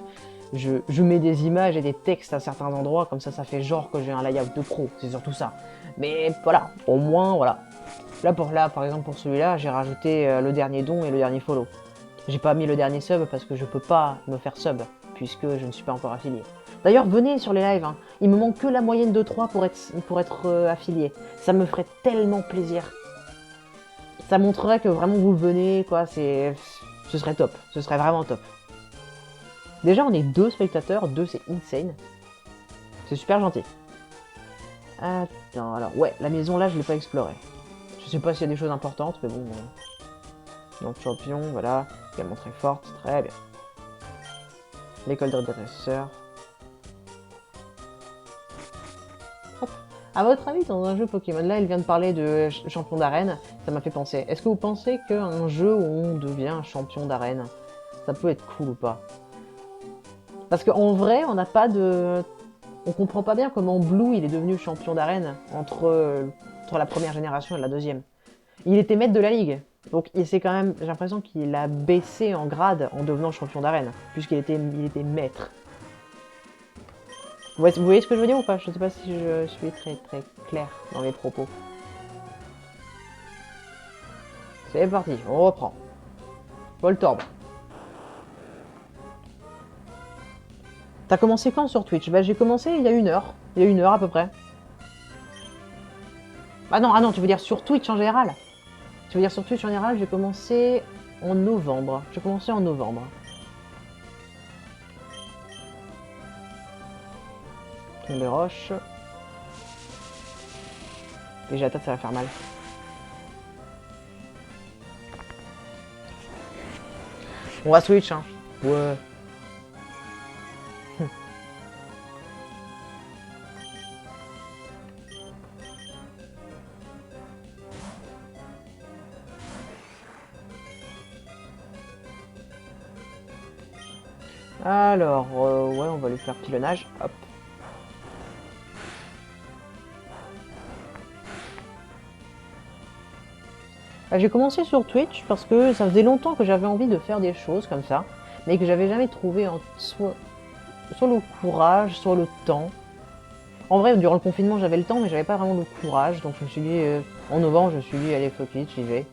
Je mets des images et des textes à certains endroits, comme ça fait genre que j'ai un layout de pro, c'est surtout ça. Mais voilà, au moins, voilà. Là, par exemple, pour celui-là, j'ai rajouté le dernier don et le dernier follow. J'ai pas mis le dernier sub parce que je peux pas me faire sub, puisque je ne suis pas encore affilié. D'ailleurs, venez sur les lives, hein. Il me manque que la moyenne de 3 pour être affilié. Ça me ferait tellement plaisir. Ça montrerait que vraiment vous venez, quoi, ce serait top. Ce serait vraiment top. Déjà, on est 2 spectateurs, 2 c'est insane. C'est super gentil. Attends, alors, ouais, la maison là, je l'ai pas explorée. Je sais pas s'il y a des choses importantes, mais bon... Donc champion, voilà, également très forte, très bien. L'école de dresseur. Hop. À votre avis, dans un jeu Pokémon, là, il vient de parler de champion d'arène, ça m'a fait penser. Est-ce que vous pensez qu'un jeu où on devient champion d'arène, ça peut être cool ou pas? Parce qu'en vrai, on n'a pas de... On comprend pas bien comment Blue, il est devenu champion d'arène entre la première génération et la deuxième. Il était maître de la ligue. Donc c'est quand même, j'ai l'impression qu'il a baissé en grade en devenant champion d'arène, puisqu'il était maître. Vous voyez ce que je veux dire ou pas? Je sais pas si je suis très clair dans mes propos. C'est parti, on reprend. Voltorb. T'as commencé quand sur Twitch? Bah j'ai commencé il y a 1 heure. Il y a 1 heure à peu près. Ah non, tu veux dire sur Twitch en général? Tu veux dire sur Twitch en général, j'ai commencé en novembre. J'ai commencé en novembre. Les roches. Et j'ai la tête, ça va faire mal. On va switch, hein. Ouais. Alors, ouais, on va lui faire pilonnage. Hop. J'ai commencé sur Twitch parce que ça faisait longtemps que j'avais envie de faire des choses comme ça, mais que j'avais jamais trouvé soit le courage, soit le temps. En vrai, durant le confinement, j'avais le temps, mais j'avais pas vraiment le courage, donc je me suis dit, en novembre, je me suis dit, allez, fuck it, j'y vais.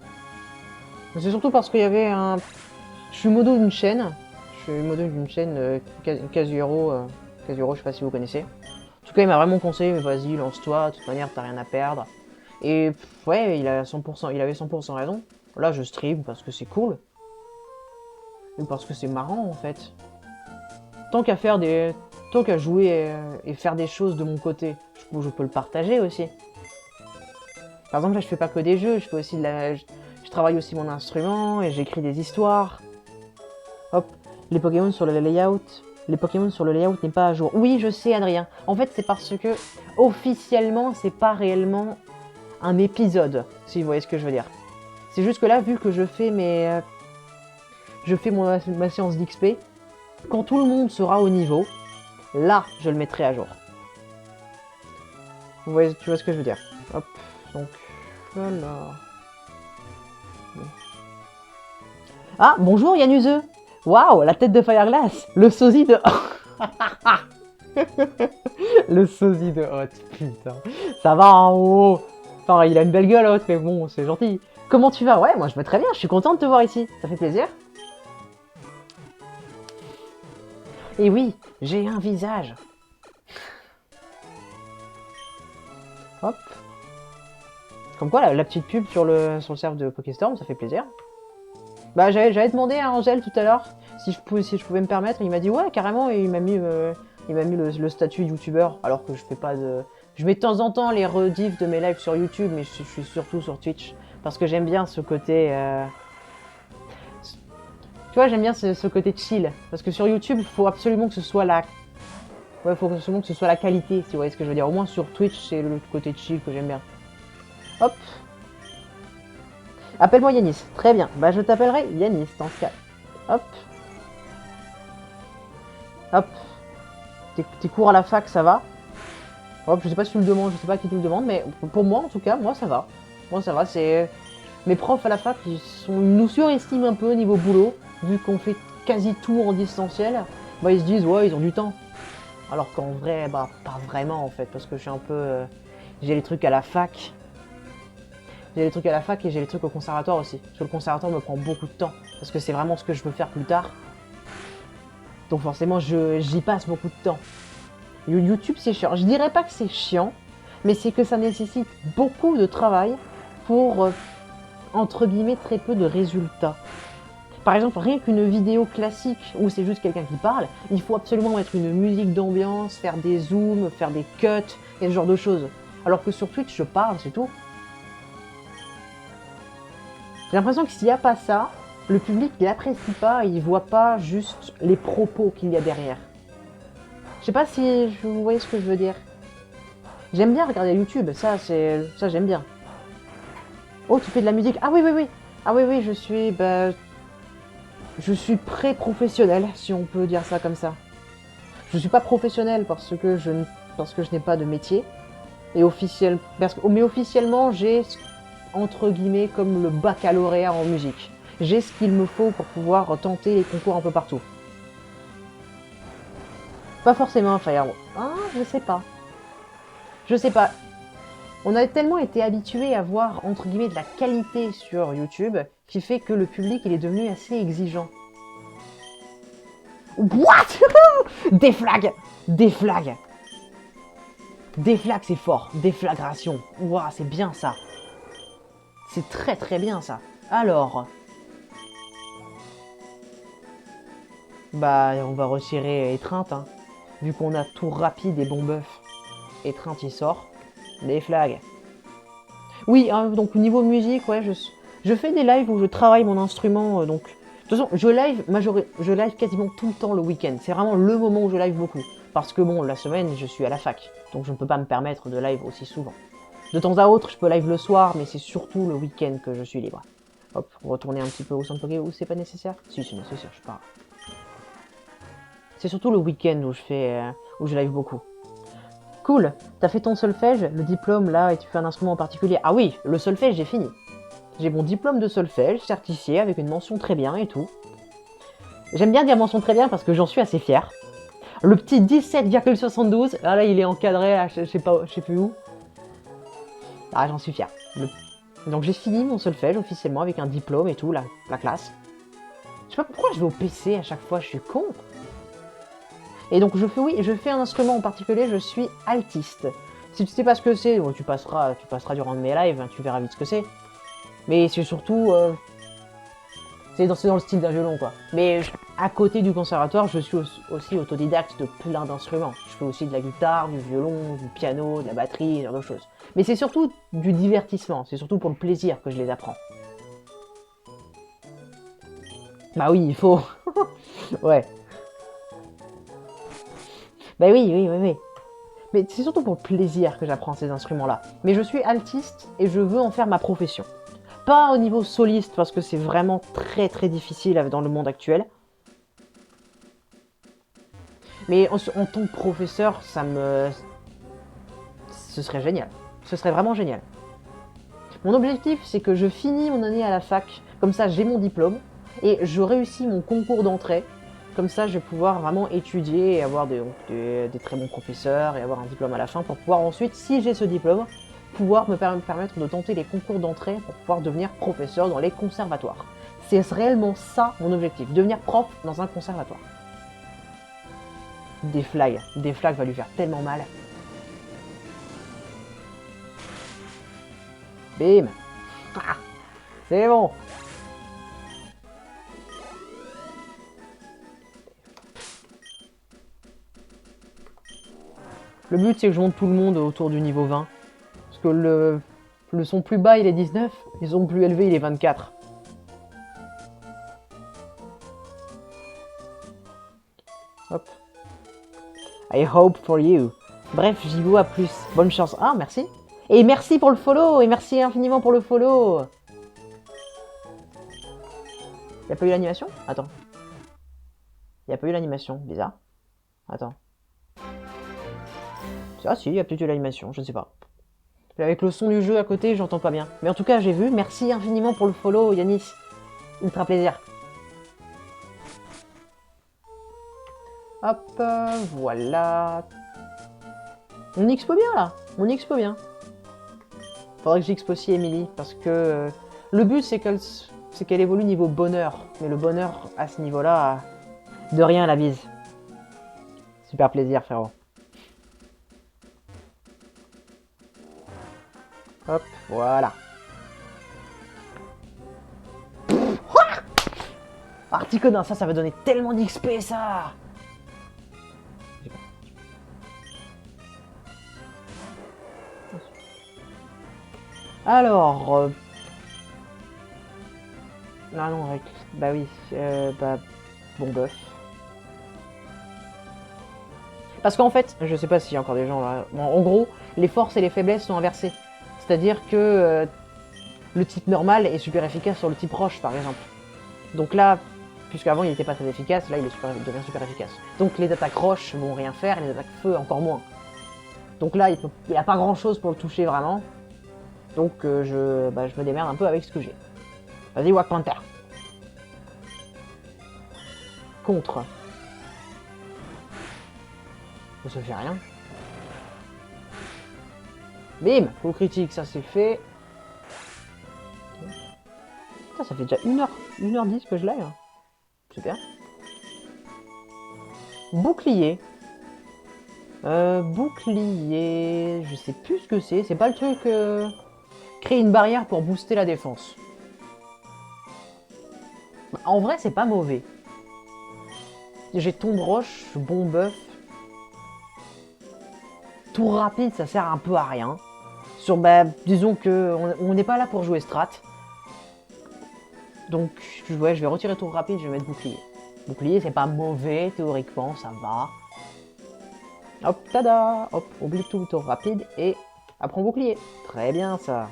C'est surtout parce qu'il y avait un... Je suis modo d'une chaîne, Kazuhiro, je sais pas si vous connaissez. En tout cas, il m'a vraiment conseillé, mais vas-y, lance-toi, de toute manière, t'as rien à perdre. Et ouais, il avait 100% raison. Là, je stream parce que c'est cool. Et parce que c'est marrant, en fait. Tant qu'à jouer et faire des choses de mon côté, je peux le partager aussi. Par exemple, là, je fais pas que des jeux, je fais aussi je travaille aussi mon instrument et j'écris des histoires. Hop, les Pokémon sur le layout. Les Pokémon sur le layout n'est pas à jour. Oui, je sais, Adrien. En fait, c'est parce que officiellement, c'est pas réellement un épisode, si vous voyez ce que je veux dire. C'est juste que là, vu que je fais ma séance d'XP, quand tout le monde sera au niveau, là, je le mettrai à jour. Tu vois ce que je veux dire. Hop, donc, voilà. Bon. Ah, bonjour Yanuseux. Waouh, la tête de Fireglass. Le sosie de... Le sosie de Hot, putain. Ça va en haut. Enfin, il a une belle gueule, Hot, mais bon, c'est gentil. Comment tu vas? Ouais, moi je vais très bien, je suis content de te voir ici. Ça fait plaisir. Et oui, j'ai un visage. Hop. Comme quoi, la petite pub sur le serve de Pokéstorm, ça fait plaisir. Bah, j'avais demandé à Angèle tout à l'heure si je pouvais me permettre. Il m'a dit ouais, carrément, et il m'a mis le statut youtubeur, alors que je fais pas de... Je mets de temps en temps les rediffs de mes lives sur YouTube, mais je suis surtout sur Twitch. Parce que j'aime bien ce côté... Tu vois, j'aime bien ce côté chill. Parce que sur YouTube, il faut absolument que ce soit la... Ouais, faut absolument que ce soit la qualité, si vous voyez ce que je veux dire. Au moins sur Twitch, c'est le côté chill que j'aime bien. Hop. Appelle-moi Yanis. Très bien. Bah, je t'appellerai Yanis, dans ce cas. Hop. Hop. Tes cours à la fac, ça va? Hop, je sais pas si tu le demandes, je sais pas qui tu le demande, mais pour moi, en tout cas, moi, ça va. Moi, ça va, c'est... Mes profs à la fac, ils nous surestiment un peu au niveau boulot, vu qu'on fait quasi tout en distanciel. Bah, ils se disent, ouais, ils ont du temps. Alors qu'en vrai, bah, pas vraiment, en fait, parce que je suis un peu... j'ai les trucs à la fac. J'ai les trucs à la fac et j'ai les trucs au conservatoire aussi. Parce que le conservatoire me prend beaucoup de temps. Parce que c'est vraiment ce que je veux faire plus tard. Donc forcément, j'y passe beaucoup de temps. YouTube, c'est chiant. Je dirais pas que c'est chiant, mais c'est que ça nécessite beaucoup de travail pour, entre guillemets, très peu de résultats. Par exemple, rien qu'une vidéo classique où c'est juste quelqu'un qui parle, il faut absolument mettre une musique d'ambiance, faire des zooms, faire des cuts, et ce genre de choses. Alors que sur Twitch, je parle, c'est tout. J'ai l'impression que s'il n'y a pas ça, le public, il apprécie pas, il voit pas juste les propos qu'il y a derrière. Je sais pas si vous voyez ce que je veux dire. J'aime bien regarder YouTube, ça j'aime bien. Oh, tu fais de la musique? Ah oui, oui, oui. Ah oui, oui, je suis pré-professionnel, si on peut dire ça comme ça. Je suis pas professionnel parce que je n'ai pas de métier. Et mais officiellement, j'ai entre guillemets comme le baccalauréat en musique. J'ai ce qu'il me faut pour pouvoir tenter les concours un peu partout. Pas forcément un firewall. Ah, je sais pas. Je sais pas. On a tellement été habitué à voir entre guillemets de la qualité sur YouTube qui fait que le public il est devenu assez exigeant. What? Des flags! Des flags! Des flags c'est fort. Déflagration. Ouah, c'est bien ça. C'est très très bien ça. Alors. Bah on va retirer étreinte hein. Vu qu'on a tout rapide et bon buff. Étreinte il sort. Des flags. Oui, hein, donc niveau musique, ouais, je fais des lives où je travaille mon instrument, donc... De toute façon, je live quasiment tout le temps le week-end. C'est vraiment le moment où je live beaucoup. Parce que bon, la semaine, je suis à la fac. Donc je ne peux pas me permettre de live aussi souvent. De temps à autre, je peux live le soir, mais c'est surtout le week-end que je suis libre. Hop, retourner un petit peu au centre Poké où c'est pas nécessaire. Si, c'est nécessaire, je pars. C'est surtout le week-end où où je live beaucoup. Cool, t'as fait ton solfège, le diplôme là, et tu fais un instrument en particulier. Ah oui, le solfège, j'ai fini. J'ai mon diplôme de solfège, certifié, avec une mention très bien et tout. J'aime bien dire mention très bien parce que j'en suis assez fier. Le petit 17,72, ah là il est encadré, là, je sais plus où. Ah j'en suis fier. Donc j'ai fini mon solfège officiellement avec un diplôme et tout, la classe. Je sais pas pourquoi je vais au PC à chaque fois, je suis con. Et donc je fais un instrument en particulier, je suis altiste. Si tu sais pas ce que c'est, bon, tu passeras durant mes lives, hein, tu verras vite ce que c'est. Mais c'est surtout, c'est dans le style d'un violon quoi. Mais à côté du conservatoire, je suis aussi autodidacte de plein d'instruments. Je fais aussi de la guitare, du violon, du piano, de la batterie, ce genre de choses. Mais c'est surtout du divertissement, c'est surtout pour le plaisir que je les apprends. Bah oui, il faut. Ouais. Bah oui, oui, oui, oui. Mais c'est surtout pour le plaisir que j'apprends ces instruments-là. Mais je suis altiste et je veux en faire ma profession. Pas au niveau soliste parce que c'est vraiment très très difficile dans le monde actuel. Mais en tant que professeur, ce serait génial. Ce serait vraiment génial. Mon objectif, c'est que je finis mon année à la fac. Comme ça, j'ai mon diplôme. Et je réussis mon concours d'entrée. Comme ça, je vais pouvoir vraiment étudier et avoir des très bons professeurs et avoir un diplôme à la fin pour pouvoir ensuite, si j'ai ce diplôme, pouvoir me permettre de tenter les concours d'entrée pour pouvoir devenir professeur dans les conservatoires. C'est réellement ça mon objectif, devenir prof dans un conservatoire. Des flags va lui faire tellement mal. Bim. Ah, c'est bon. Le but c'est que je monte tout le monde autour du niveau 20. Parce que le son plus bas il est 19, le son plus élevé il est 24. Hop. I hope for you. Bref, Jibo, à plus. Bonne chance. Ah, merci. Et merci pour le follow. Et merci infiniment pour le follow. Y'a pas eu l'animation? Attends. Y'a pas eu l'animation. Bizarre. Attends. Ah si, il y a peut-être eu l'animation, je ne sais pas. Avec le son du jeu à côté, j'entends pas bien. Mais en tout cas, j'ai vu. Merci infiniment pour le follow, Yanis. Ultra plaisir. Hop, voilà. On expo bien là. On expo bien. Faudrait que j'expo aussi Emily parce que le but c'est qu'elle évolue niveau bonheur. Mais le bonheur à ce niveau-là, de rien la bise. Super plaisir, frérot. Hop, voilà. Articodin, ça va donner tellement d'XP, ça. Alors... Ah non, bah oui, bah bon bœuf. Parce qu'en fait, je sais pas s'il y a encore des gens là. Bon, en gros, les forces et les faiblesses sont inversées. C'est-à-dire que le type normal est super efficace sur le type roche, par exemple. Donc là, puisqu'avant il n'était pas très efficace, là il devient super efficace. Donc les attaques roches vont rien faire, et les attaques feu encore moins. Donc là, il n'y a pas grand-chose pour le toucher vraiment. Donc je me démerde un peu avec ce que j'ai. Vas-y, Wack Panther. Contre. Ça fait rien. Bim, coup critique, ça c'est fait. Putain, ça fait déjà 1h10 que je l'ai. Hein. Super. Bouclier. Bouclier, je sais plus ce que c'est pas le truc... Créer une barrière pour booster la défense. Bah, en vrai, c'est pas mauvais. J'ai tombe roche, bon buff. Tour rapide, ça sert un peu à rien. Bah, disons que on n'est pas là pour jouer strat. Donc, ouais, je vais retirer tour rapide, je vais mettre bouclier. Bouclier, c'est pas mauvais, théoriquement, ça va. Hop, tada. Hop, oublie tout, tour rapide, et apprends bouclier. Très bien, ça.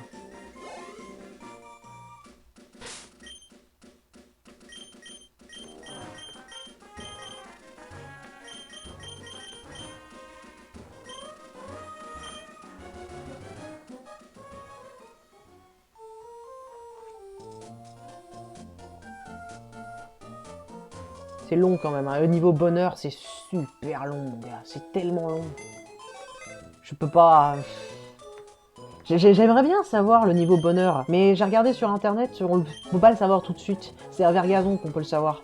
C'est long quand même, hein. Le niveau bonheur, c'est super long, mon gars. C'est tellement long. Je peux pas... J'aimerais bien savoir le niveau bonheur, mais j'ai regardé sur internet, on peut pas le savoir tout de suite. C'est à Vergazon qu'on peut le savoir.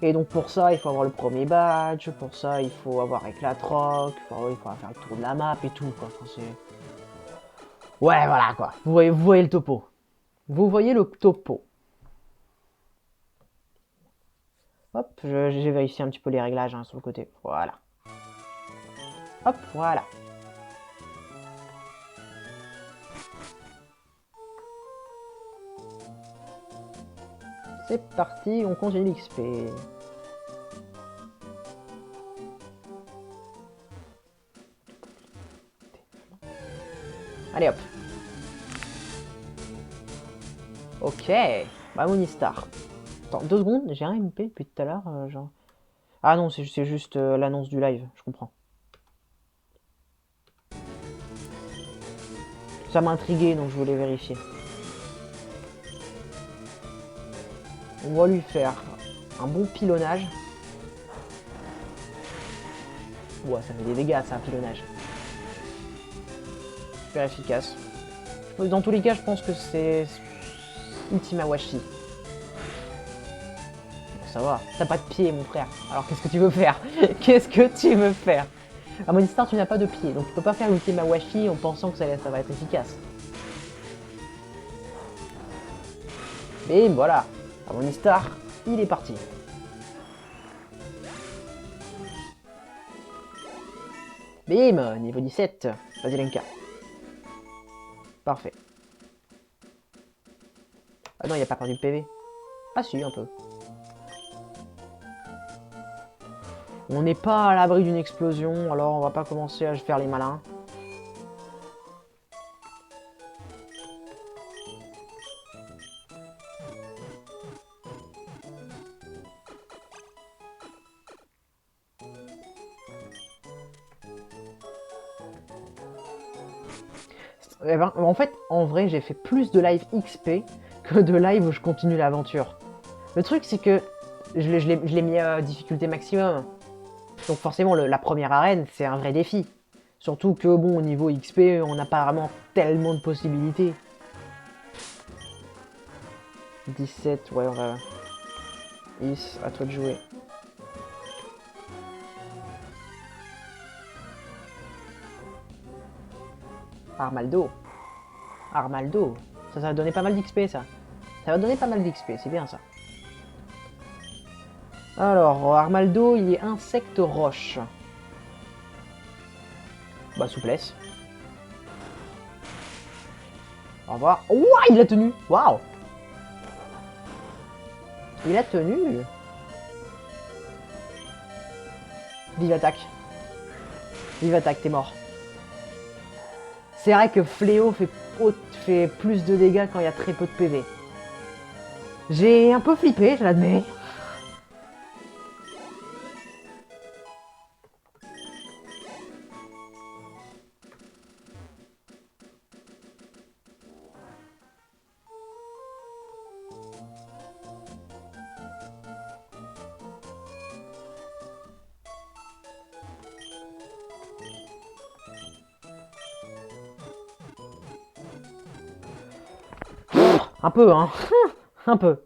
Et donc pour ça, il faut avoir le premier badge, pour ça, il faut avoir Éclatroc, il faut faire le tour de la map et tout, quoi. Enfin, ouais, voilà, quoi. Vous voyez le topo. Vous voyez le topo. Hop, j'ai vérifié un petit peu les réglages hein, sur le côté. Voilà. Hop, voilà. C'est parti, on continue l'XP. Allez hop. Ok. Bah Monistar. Attends, 2 secondes, j'ai un MP depuis tout à l'heure, genre... Ah non, c'est juste l'annonce du live, je comprends. Ça m'a intrigué, donc je voulais vérifier. On va lui faire un bon pilonnage. Ouais, ça fait des dégâts, ça, un pilonnage. Super efficace. Dans tous les cas, je pense que c'est Ultima Washi. Ça va, t'as pas de pied, mon frère. Alors qu'est-ce que tu veux faire? Qu'est-ce que tu veux faire? À Monistar, tu n'as pas de pied, donc tu peux pas faire Ultima Washi en pensant que ça va être efficace. Bim, voilà. À Monistar, il est parti. Bim, niveau 17. Vas-y, Lenka. Parfait. Ah non, il a pas perdu de PV. Ah si, un peu. On n'est pas à l'abri d'une explosion, alors on va pas commencer à faire les malins. Eh ben, en fait, en vrai, j'ai fait plus de live XP que de live où je continue l'aventure. Le truc, c'est que je l'ai mis à difficulté maximum. Donc forcément, la première arène, c'est un vrai défi. Surtout que, bon, au niveau XP, on n'a pas vraiment tellement de possibilités. 17, ouais, on va... Is, à toi de jouer. Armaldo. Armaldo. Ça va donner pas mal d'XP, ça. Ça va donner pas mal d'XP, c'est bien, ça. Alors, Armaldo, il est insecte roche. Bah, souplesse. Au revoir. Ouah, il a tenu. Waouh. Il a tenu. Vive attaque. Vive attaque, t'es mort. C'est vrai que Fléau fait plus de dégâts quand il y a très peu de PV. J'ai un peu flippé, je l'admets. Un peu, hein. Un peu.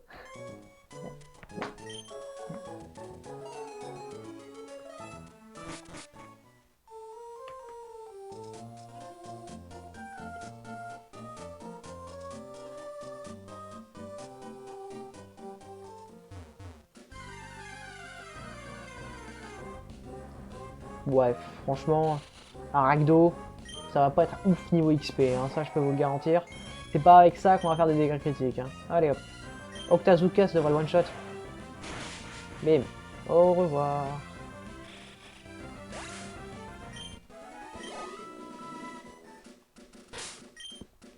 Ouais, franchement, un Rakdo, ça va pas être ouf niveau XP, hein, ça je peux vous le garantir. C'est pas avec ça qu'on va faire des dégâts critiques. Hein. Allez hop. Octazooka, ça devrait le one shot. Bim. Au revoir.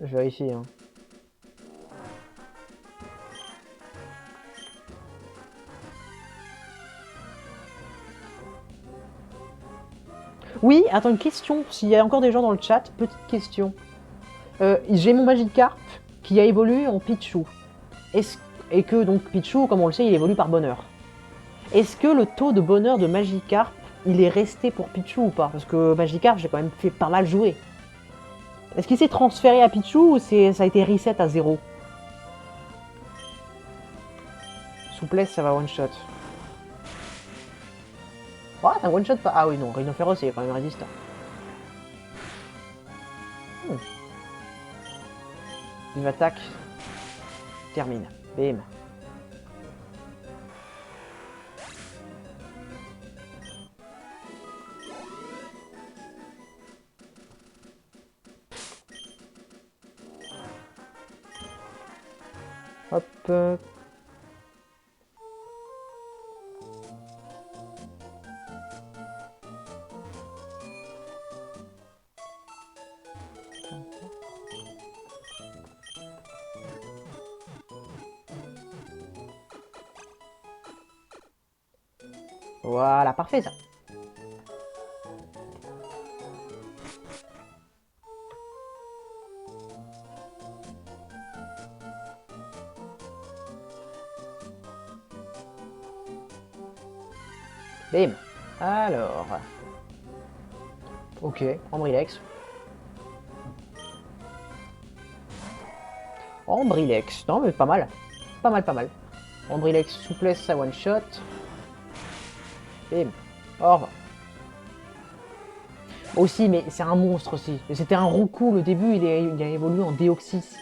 Je vérifie. Hein. Oui, attends, une question. S'il y a encore des gens dans le chat, petite question. J'ai mon Magikarp qui a évolué en Pichu. Et que donc Pichu, comme on le sait, il évolue par bonheur. Est-ce que le taux de bonheur de Magikarp, il est resté pour Pichu ou pas? Parce que Magikarp, j'ai quand même fait pas mal jouer. Est-ce qu'il s'est transféré à Pichu ou ça a été reset à 0? Souplesse, ça va one shot. Oh, t'as one shot pas. Ah oui, non, Rhinophéros, c'est quand même résistant. Vive attaque. Termine. Bim. Hop. Voilà, parfait ça. Bim. Alors. Ok, Ambrilex. Ambrilex. Non, mais pas mal. Pas mal, pas mal. Ambrilex, souplesse, ça one shot. Bim. Au revoir. Aussi, mais c'est un monstre aussi. C'était un Roku, le début, il a évolué en Deoxys.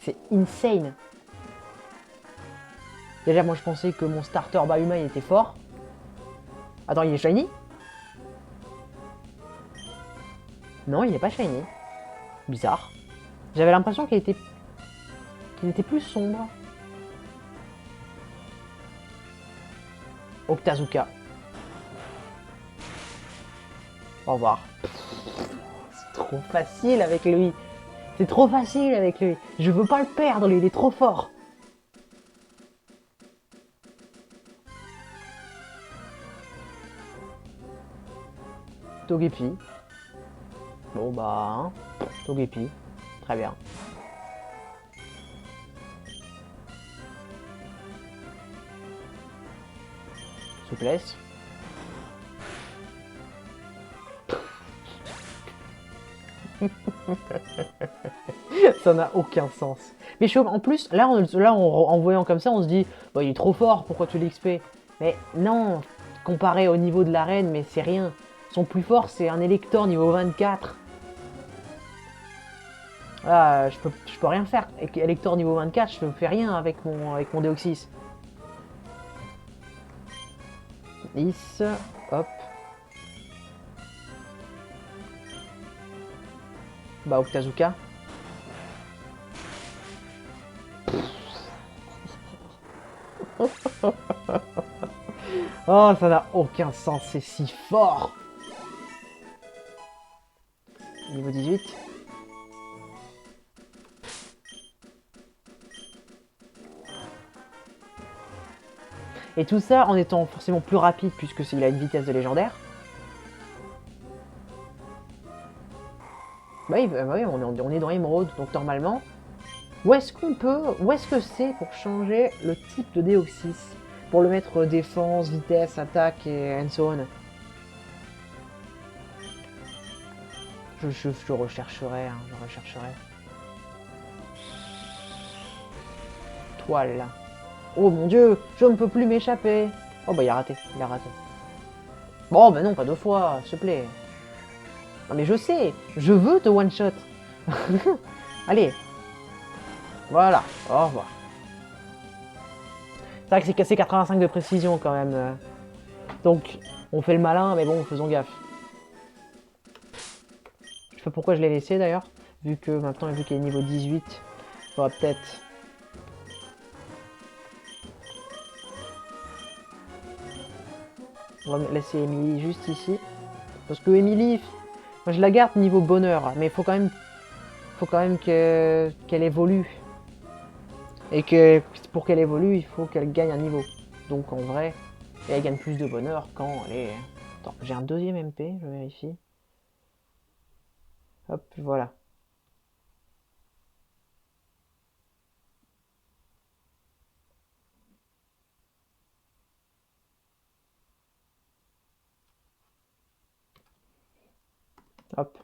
C'est insane. Déjà, moi je pensais que mon starter bas humain il était fort. Attends, il est shiny? Non, il n'est pas shiny. Bizarre. J'avais l'impression qu'il était plus sombre. Octazooka. Au revoir. C'est trop facile avec lui. C'est trop facile avec lui. Je veux pas le perdre, lui, il est trop fort. Togepi. Bon bah, hein. Togepi. Très bien. Souplesse. Ça n'a aucun sens. Mais en plus, là, en voyant comme ça, on se dit, bah, il est trop fort, pourquoi tu l'XP? Mais non, comparé au niveau de l'arène, mais c'est rien. Son plus fort, c'est un Elector niveau 24. Ah, je peux rien faire. Elector niveau 24, je ne fais rien avec mon Deoxys. 10, hop. Bah, Octazooka. Oh, ça n'a aucun sens, c'est si fort. Niveau 18. Et tout ça en étant forcément plus rapide puisque il a une vitesse de légendaire. Bah oui, on est dans Emerald, donc normalement, où est-ce que c'est pour changer le type de Deoxys? Pour le mettre défense, vitesse, attaque et so on. Je rechercherai, hein, je rechercherai. Toile. Oh mon dieu, je ne peux plus m'échapper. Oh bah il a raté, il a raté. Bon bah non, pas deux fois, s'il te plaît. Non mais je sais, je veux te one shot. Allez. Voilà, au revoir. C'est vrai que c'est cassé 85 de précision quand même. Donc on fait le malin, mais bon, faisons gaffe. Je sais pas pourquoi je l'ai laissé d'ailleurs. Vu que maintenant, vu qu'il est niveau 18, il faudra peut-être... On va laisser Emily juste ici. Parce que Emily, moi je la garde niveau bonheur, mais il faut quand même qu'elle évolue. Et que pour qu'elle évolue, il faut qu'elle gagne un niveau. Donc en vrai, elle gagne plus de bonheur quand elle est... Attends, j'ai un deuxième MP, je vérifie. Hop, voilà. Hop.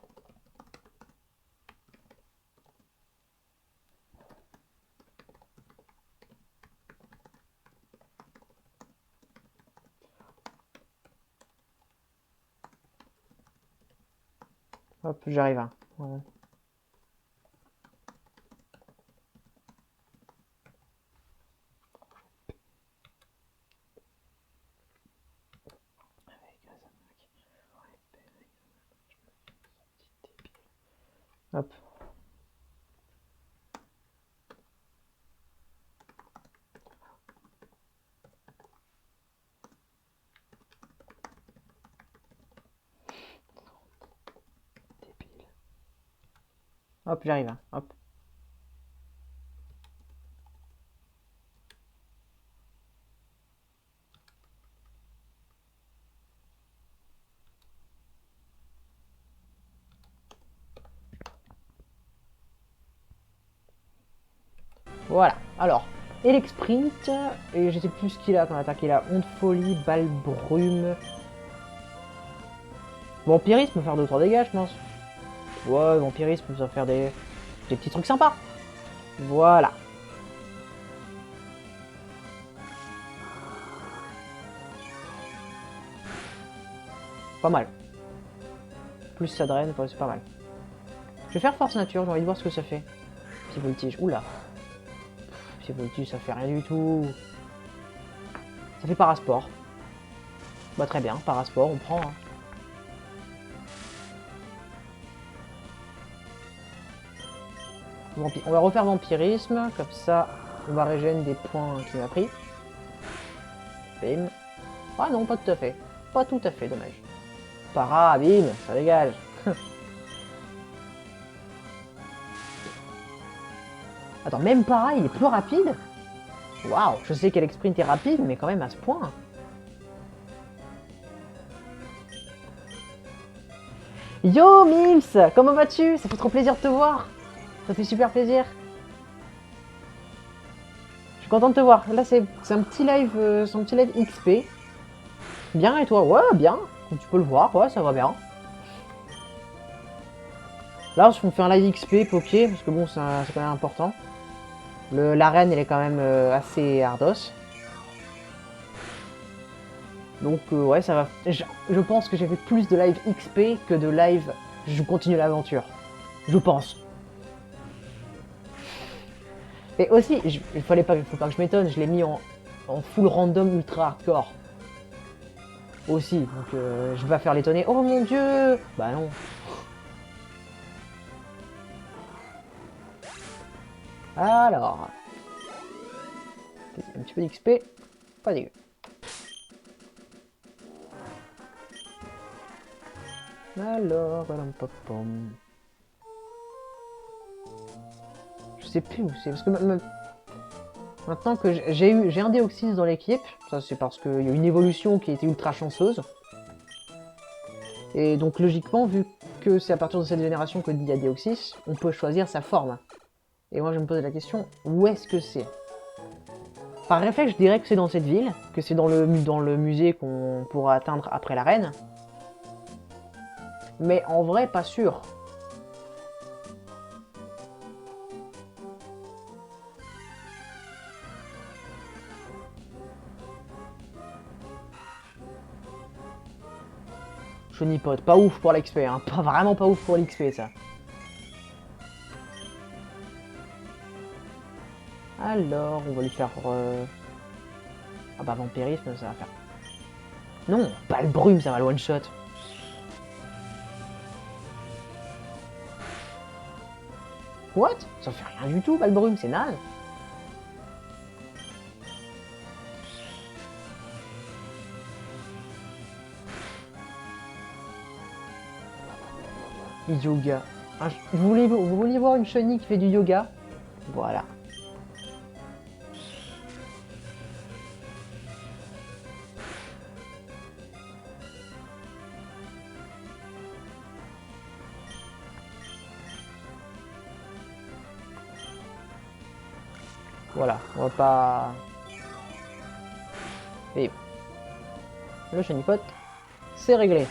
Hop, j'arrive. Hein. Voilà. Hop. Hop, j'arrive. Hein. Hop. Voilà. Alors, Elec Sprint, et je sais plus ce qu'il a quand attaque. Il a Onde Folie, Balle Brume. Vampirisme peut faire 2-3 dégâts, je pense. Ouais, Vampirisme peut faire des petits trucs sympas. Voilà. Pas mal. Plus ça draine, c'est pas mal. Je vais faire Force Nature, j'ai envie de voir ce que ça fait. Petit voltige, oula. Petit voltige, ça fait rien du tout. Ça fait Parasport. Bah très bien, Parasport, on prend. Hein. On va refaire Vampirisme, comme ça on va régénérer des points qu'il m'a pris. Bim. Ah non, pas tout à fait. Pas tout à fait, dommage. Para, bim, ça dégage. Attends, même Para, il est plus rapide? Waouh, je sais qu'Elec Sprint est rapide, mais quand même à ce point. Yo Mims, comment vas-tu? Ça fait trop plaisir de te voir. Ça fait super plaisir. Je suis content de te voir. Là, c'est un petit live, XP. Bien, et toi? Ouais, bien. Comme tu peux le voir, ouais, ça va bien. Là, on fait un live XP, poké, parce que bon, c'est quand même important. L'arène, elle est quand même assez hardos. Donc, ouais, ça va. Je pense que j'ai fait plus de live XP que de live je continue l'aventure. Je pense. Et aussi, il faut pas que je m'étonne, je l'ai mis en full random ultra hardcore. Aussi, donc je vais pas faire l'étonner. Oh mon dieu! Bah non. Alors. Un petit peu d'XP. Pas dégueu. Alors, je sais plus où c'est, parce que maintenant que j'ai un Deoxys dans l'équipe, ça c'est parce qu'il y a une évolution qui était ultra chanceuse. Et donc logiquement, vu que c'est à partir de cette génération que il y a Deoxys, on peut choisir sa forme. Et moi je me pose la question, où est-ce que c'est? Par réflexe, je dirais que c'est dans cette ville, que c'est dans le musée qu'on pourra atteindre après l'arène. Mais en vrai, pas sûr. Chenipote, pas ouf pour l'XP, hein. Pas vraiment pas ouf pour l'XP ça. Alors, on va lui faire... Ah bah vampirisme, ça va faire... Non, pas le brume, ça va le one-shot. What? Ça fait rien du tout, pas le brume, c'est naze. Yoga. Vous vouliez voir une chenille qui fait du yoga? Voilà. Voilà, on va pas... Et le chenipote, c'est réglé.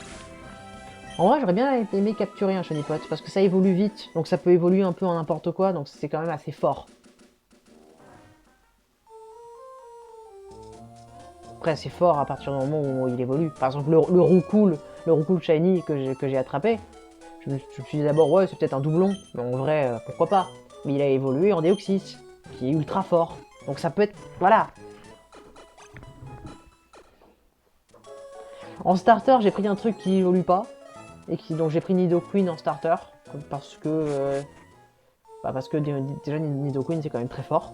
En vrai, j'aurais bien aimé capturer un chenipote, parce que ça évolue vite, donc ça peut évoluer un peu en n'importe quoi, donc c'est quand même assez fort. Après, c'est fort à partir du moment où il évolue. Par exemple, le Roucoule Shiny que j'ai attrapé, je me suis dit d'abord, ouais, c'est peut-être un doublon, mais en vrai, pourquoi pas. Mais il a évolué en Deoxys, qui est ultra fort. Donc ça peut être... Voilà. En starter, j'ai pris un truc qui évolue pas, donc j'ai pris Nidoqueen en starter, parce que... parce que déjà Nidoqueen c'est quand même très fort.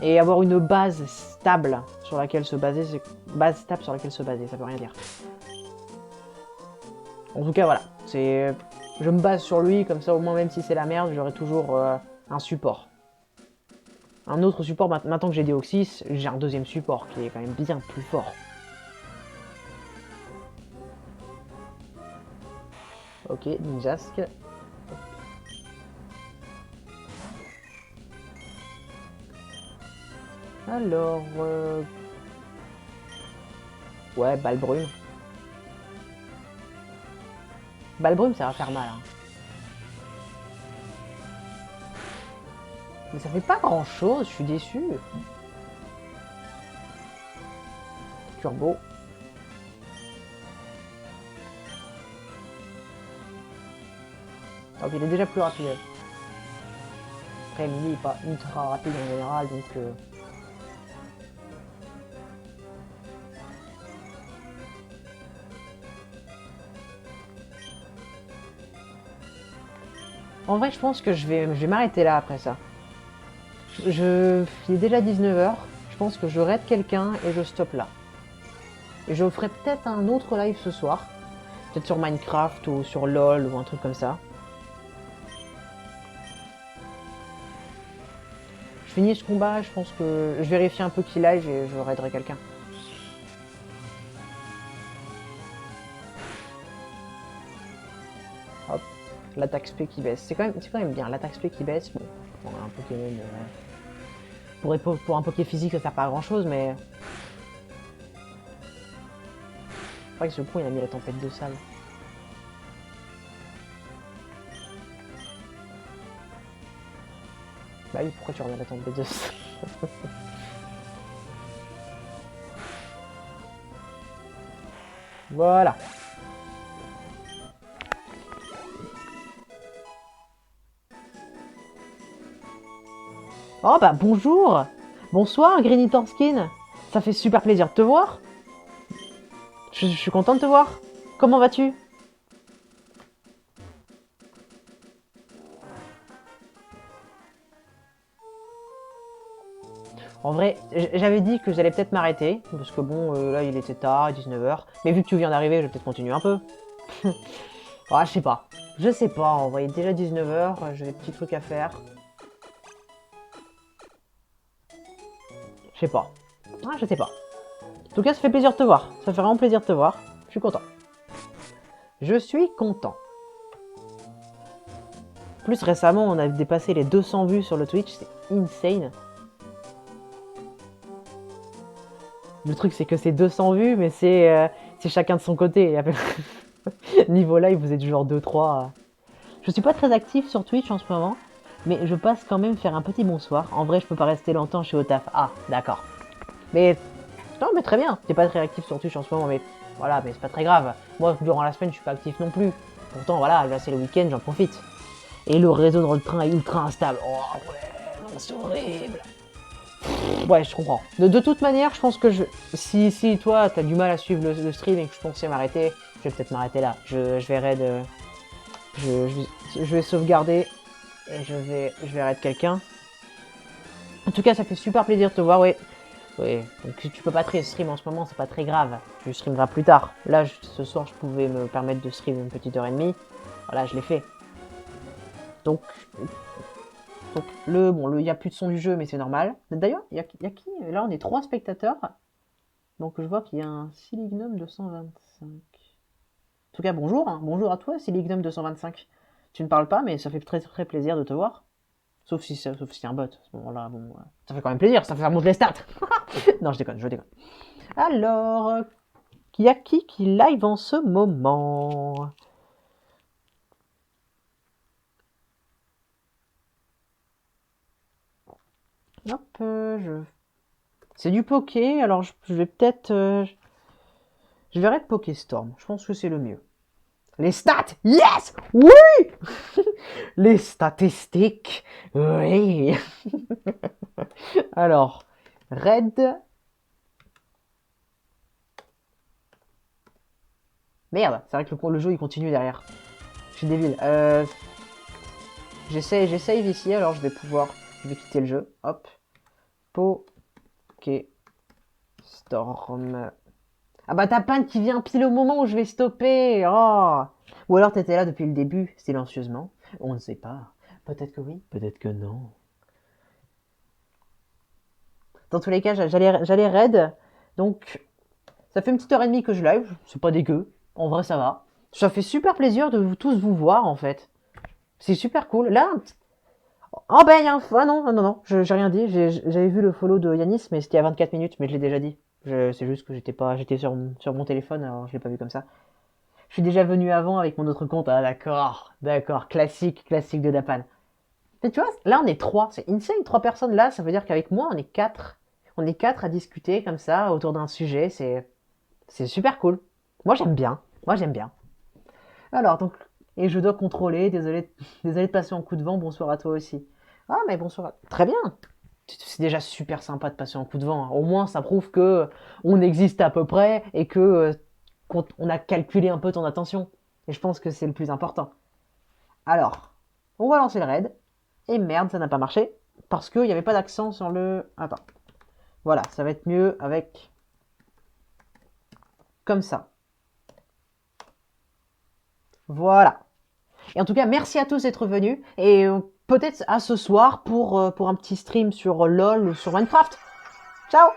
Et avoir une base stable sur laquelle se baser, ça veut rien dire. En tout cas, voilà, je me base sur lui, comme ça au moins même si c'est la merde, j'aurai toujours un support. Un autre support, maintenant que j'ai Deoxys, j'ai un deuxième support qui est quand même bien plus fort. Ok, Ninjask. Alors... Ouais, Balbrume. Balbrume, ça va faire mal. Hein. Mais ça fait pas grand chose, je suis déçu. Turbo. Donc il est déjà plus rapide. Après, Mini est pas ultra rapide en général, donc... En vrai, je pense que je vais m'arrêter là après ça. Il est déjà 19 h. Je pense que je raid quelqu'un et je stoppe là. Et je ferai peut-être un autre live ce soir. Peut-être sur Minecraft ou sur LoL ou un truc comme ça. Je finis ce combat, je pense que je vérifie un peu qui live et je raiderai quelqu'un. Hop, l'attaque spé qui baisse. C'est quand même bien, l'attaque spé qui baisse. Bon, pour un Pokémon... pour un Poké physique, ça sert pas à grand chose, mais... C'est vrai que ce coup, il a mis la tempête de sable. Bah oui, pourquoi tu remets la tempête de sable? Voilà. Oh bah bonjour. Bonsoir Greeny Torskin. Ça fait super plaisir de te voir. Je suis content de te voir. Comment vas-tu? En vrai, j'avais dit que j'allais peut-être m'arrêter, parce que bon, là il était tard, 19h. Mais vu que tu viens d'arriver, je vais peut-être continuer un peu. Ah, je sais pas. Je sais pas, en vrai, il est déjà 19h, j'ai des petits trucs à faire. Je sais pas. Ah, je sais pas. En tout cas, ça fait plaisir de te voir. Ça fait vraiment plaisir de te voir. Je suis content. Je suis content. Plus récemment, on a dépassé les 200 vues sur le Twitch, c'est insane. Le truc, c'est que c'est 200 vues, mais c'est chacun de son côté. Niveau live, vous êtes du genre 2-3. Je suis pas très actif sur Twitch en ce moment, mais je passe quand même faire un petit bonsoir. En vrai, je peux pas rester longtemps, je suis au taf. Ah, d'accord. Mais non, mais très bien. T'es pas très actif sur Twitch en ce moment, mais voilà, mais c'est pas très grave. Moi, durant la semaine, je suis pas actif non plus. Pourtant, voilà, là c'est le week-end, j'en profite. Et le réseau dans le train est ultra instable. Oh ouais, non, c'est horrible. Ouais, je comprends. De toute manière, je pense que si toi, t'as du mal à suivre le stream et que je pensais m'arrêter, je vais peut-être m'arrêter là. Je verrai de... Je vais sauvegarder et je vais arrêter quelqu'un. En tout cas, ça fait super plaisir de te voir, oui. Oui, donc si tu peux pas stream en ce moment, c'est pas très grave. Tu streameras plus tard. Là, ce soir, je pouvais me permettre de stream une petite heure et demie. Voilà, je l'ai fait. Donc il n'y a plus de son du jeu, mais c'est normal. D'ailleurs, il y a qui? Là, on est 3 spectateurs. Donc je vois qu'il y a un Silignum 225. En tout cas, bonjour. Hein. Bonjour à toi, Silignum 225. Tu ne parles pas, mais ça fait très très plaisir de te voir. Sauf si c'est un bot. À ce moment-là, bon, ça fait quand même plaisir, ça fait remonter les stats. Non, je déconne, je déconne. Alors, il y a qui live en ce moment? Hop, c'est du Poké, alors je vais peut-être... Je verrai Pokéstorm, je pense que c'est le mieux. Les stats, yes, oui. Les statistiques, oui. Alors, Red. Merde, c'est vrai que le jeu il continue derrière. Je suis débile. J'essaye ici, alors je vais quitter le jeu. Hop. Pokéstorm. Ah bah t'as Pain qui vient pile au moment où je vais stopper. Oh. Ou alors t'étais là depuis le début, silencieusement. On ne sait pas. Peut-être que oui, peut-être que non. Dans tous les cas, j'allais raid. Donc, ça fait une petite heure et demie que je live. C'est pas dégueu. En vrai, ça va. Ça fait super plaisir de tous vous voir, en fait. C'est super cool. Là, oh ben, il y a un... Ah non, j'ai rien dit. J'avais vu le follow de Yanis, mais c'était à 24 minutes, mais je l'ai déjà dit. C'est juste que j'étais sur mon téléphone, alors je l'ai pas vu comme ça. Je suis déjà venu avant avec mon autre compte. Ah d'accord, classique de Dapan. Mais tu vois, là on est 3, c'est insane, 3 personnes là, ça veut dire qu'avec moi on est 4. On est 4 à discuter comme ça autour d'un sujet, c'est super cool. Moi j'aime bien, Alors donc, et je dois contrôler, désolé de passer en coup de vent, bonsoir à toi aussi. Ah mais bonsoir, très bien. C'est déjà super sympa de passer en coup de vent. Hein. Au moins ça prouve que on existe à peu près et que on a calculé un peu ton attention. Et je pense que c'est le plus important. Alors, on va lancer le raid. Et merde, ça n'a pas marché. Parce qu'il n'y avait pas d'accent sur le... Attends. Voilà, ça va être mieux avec... Comme ça. Voilà. Et en tout cas, merci à tous d'être venus. Et peut-être à ce soir pour un petit stream sur LoL ou sur Minecraft. Ciao!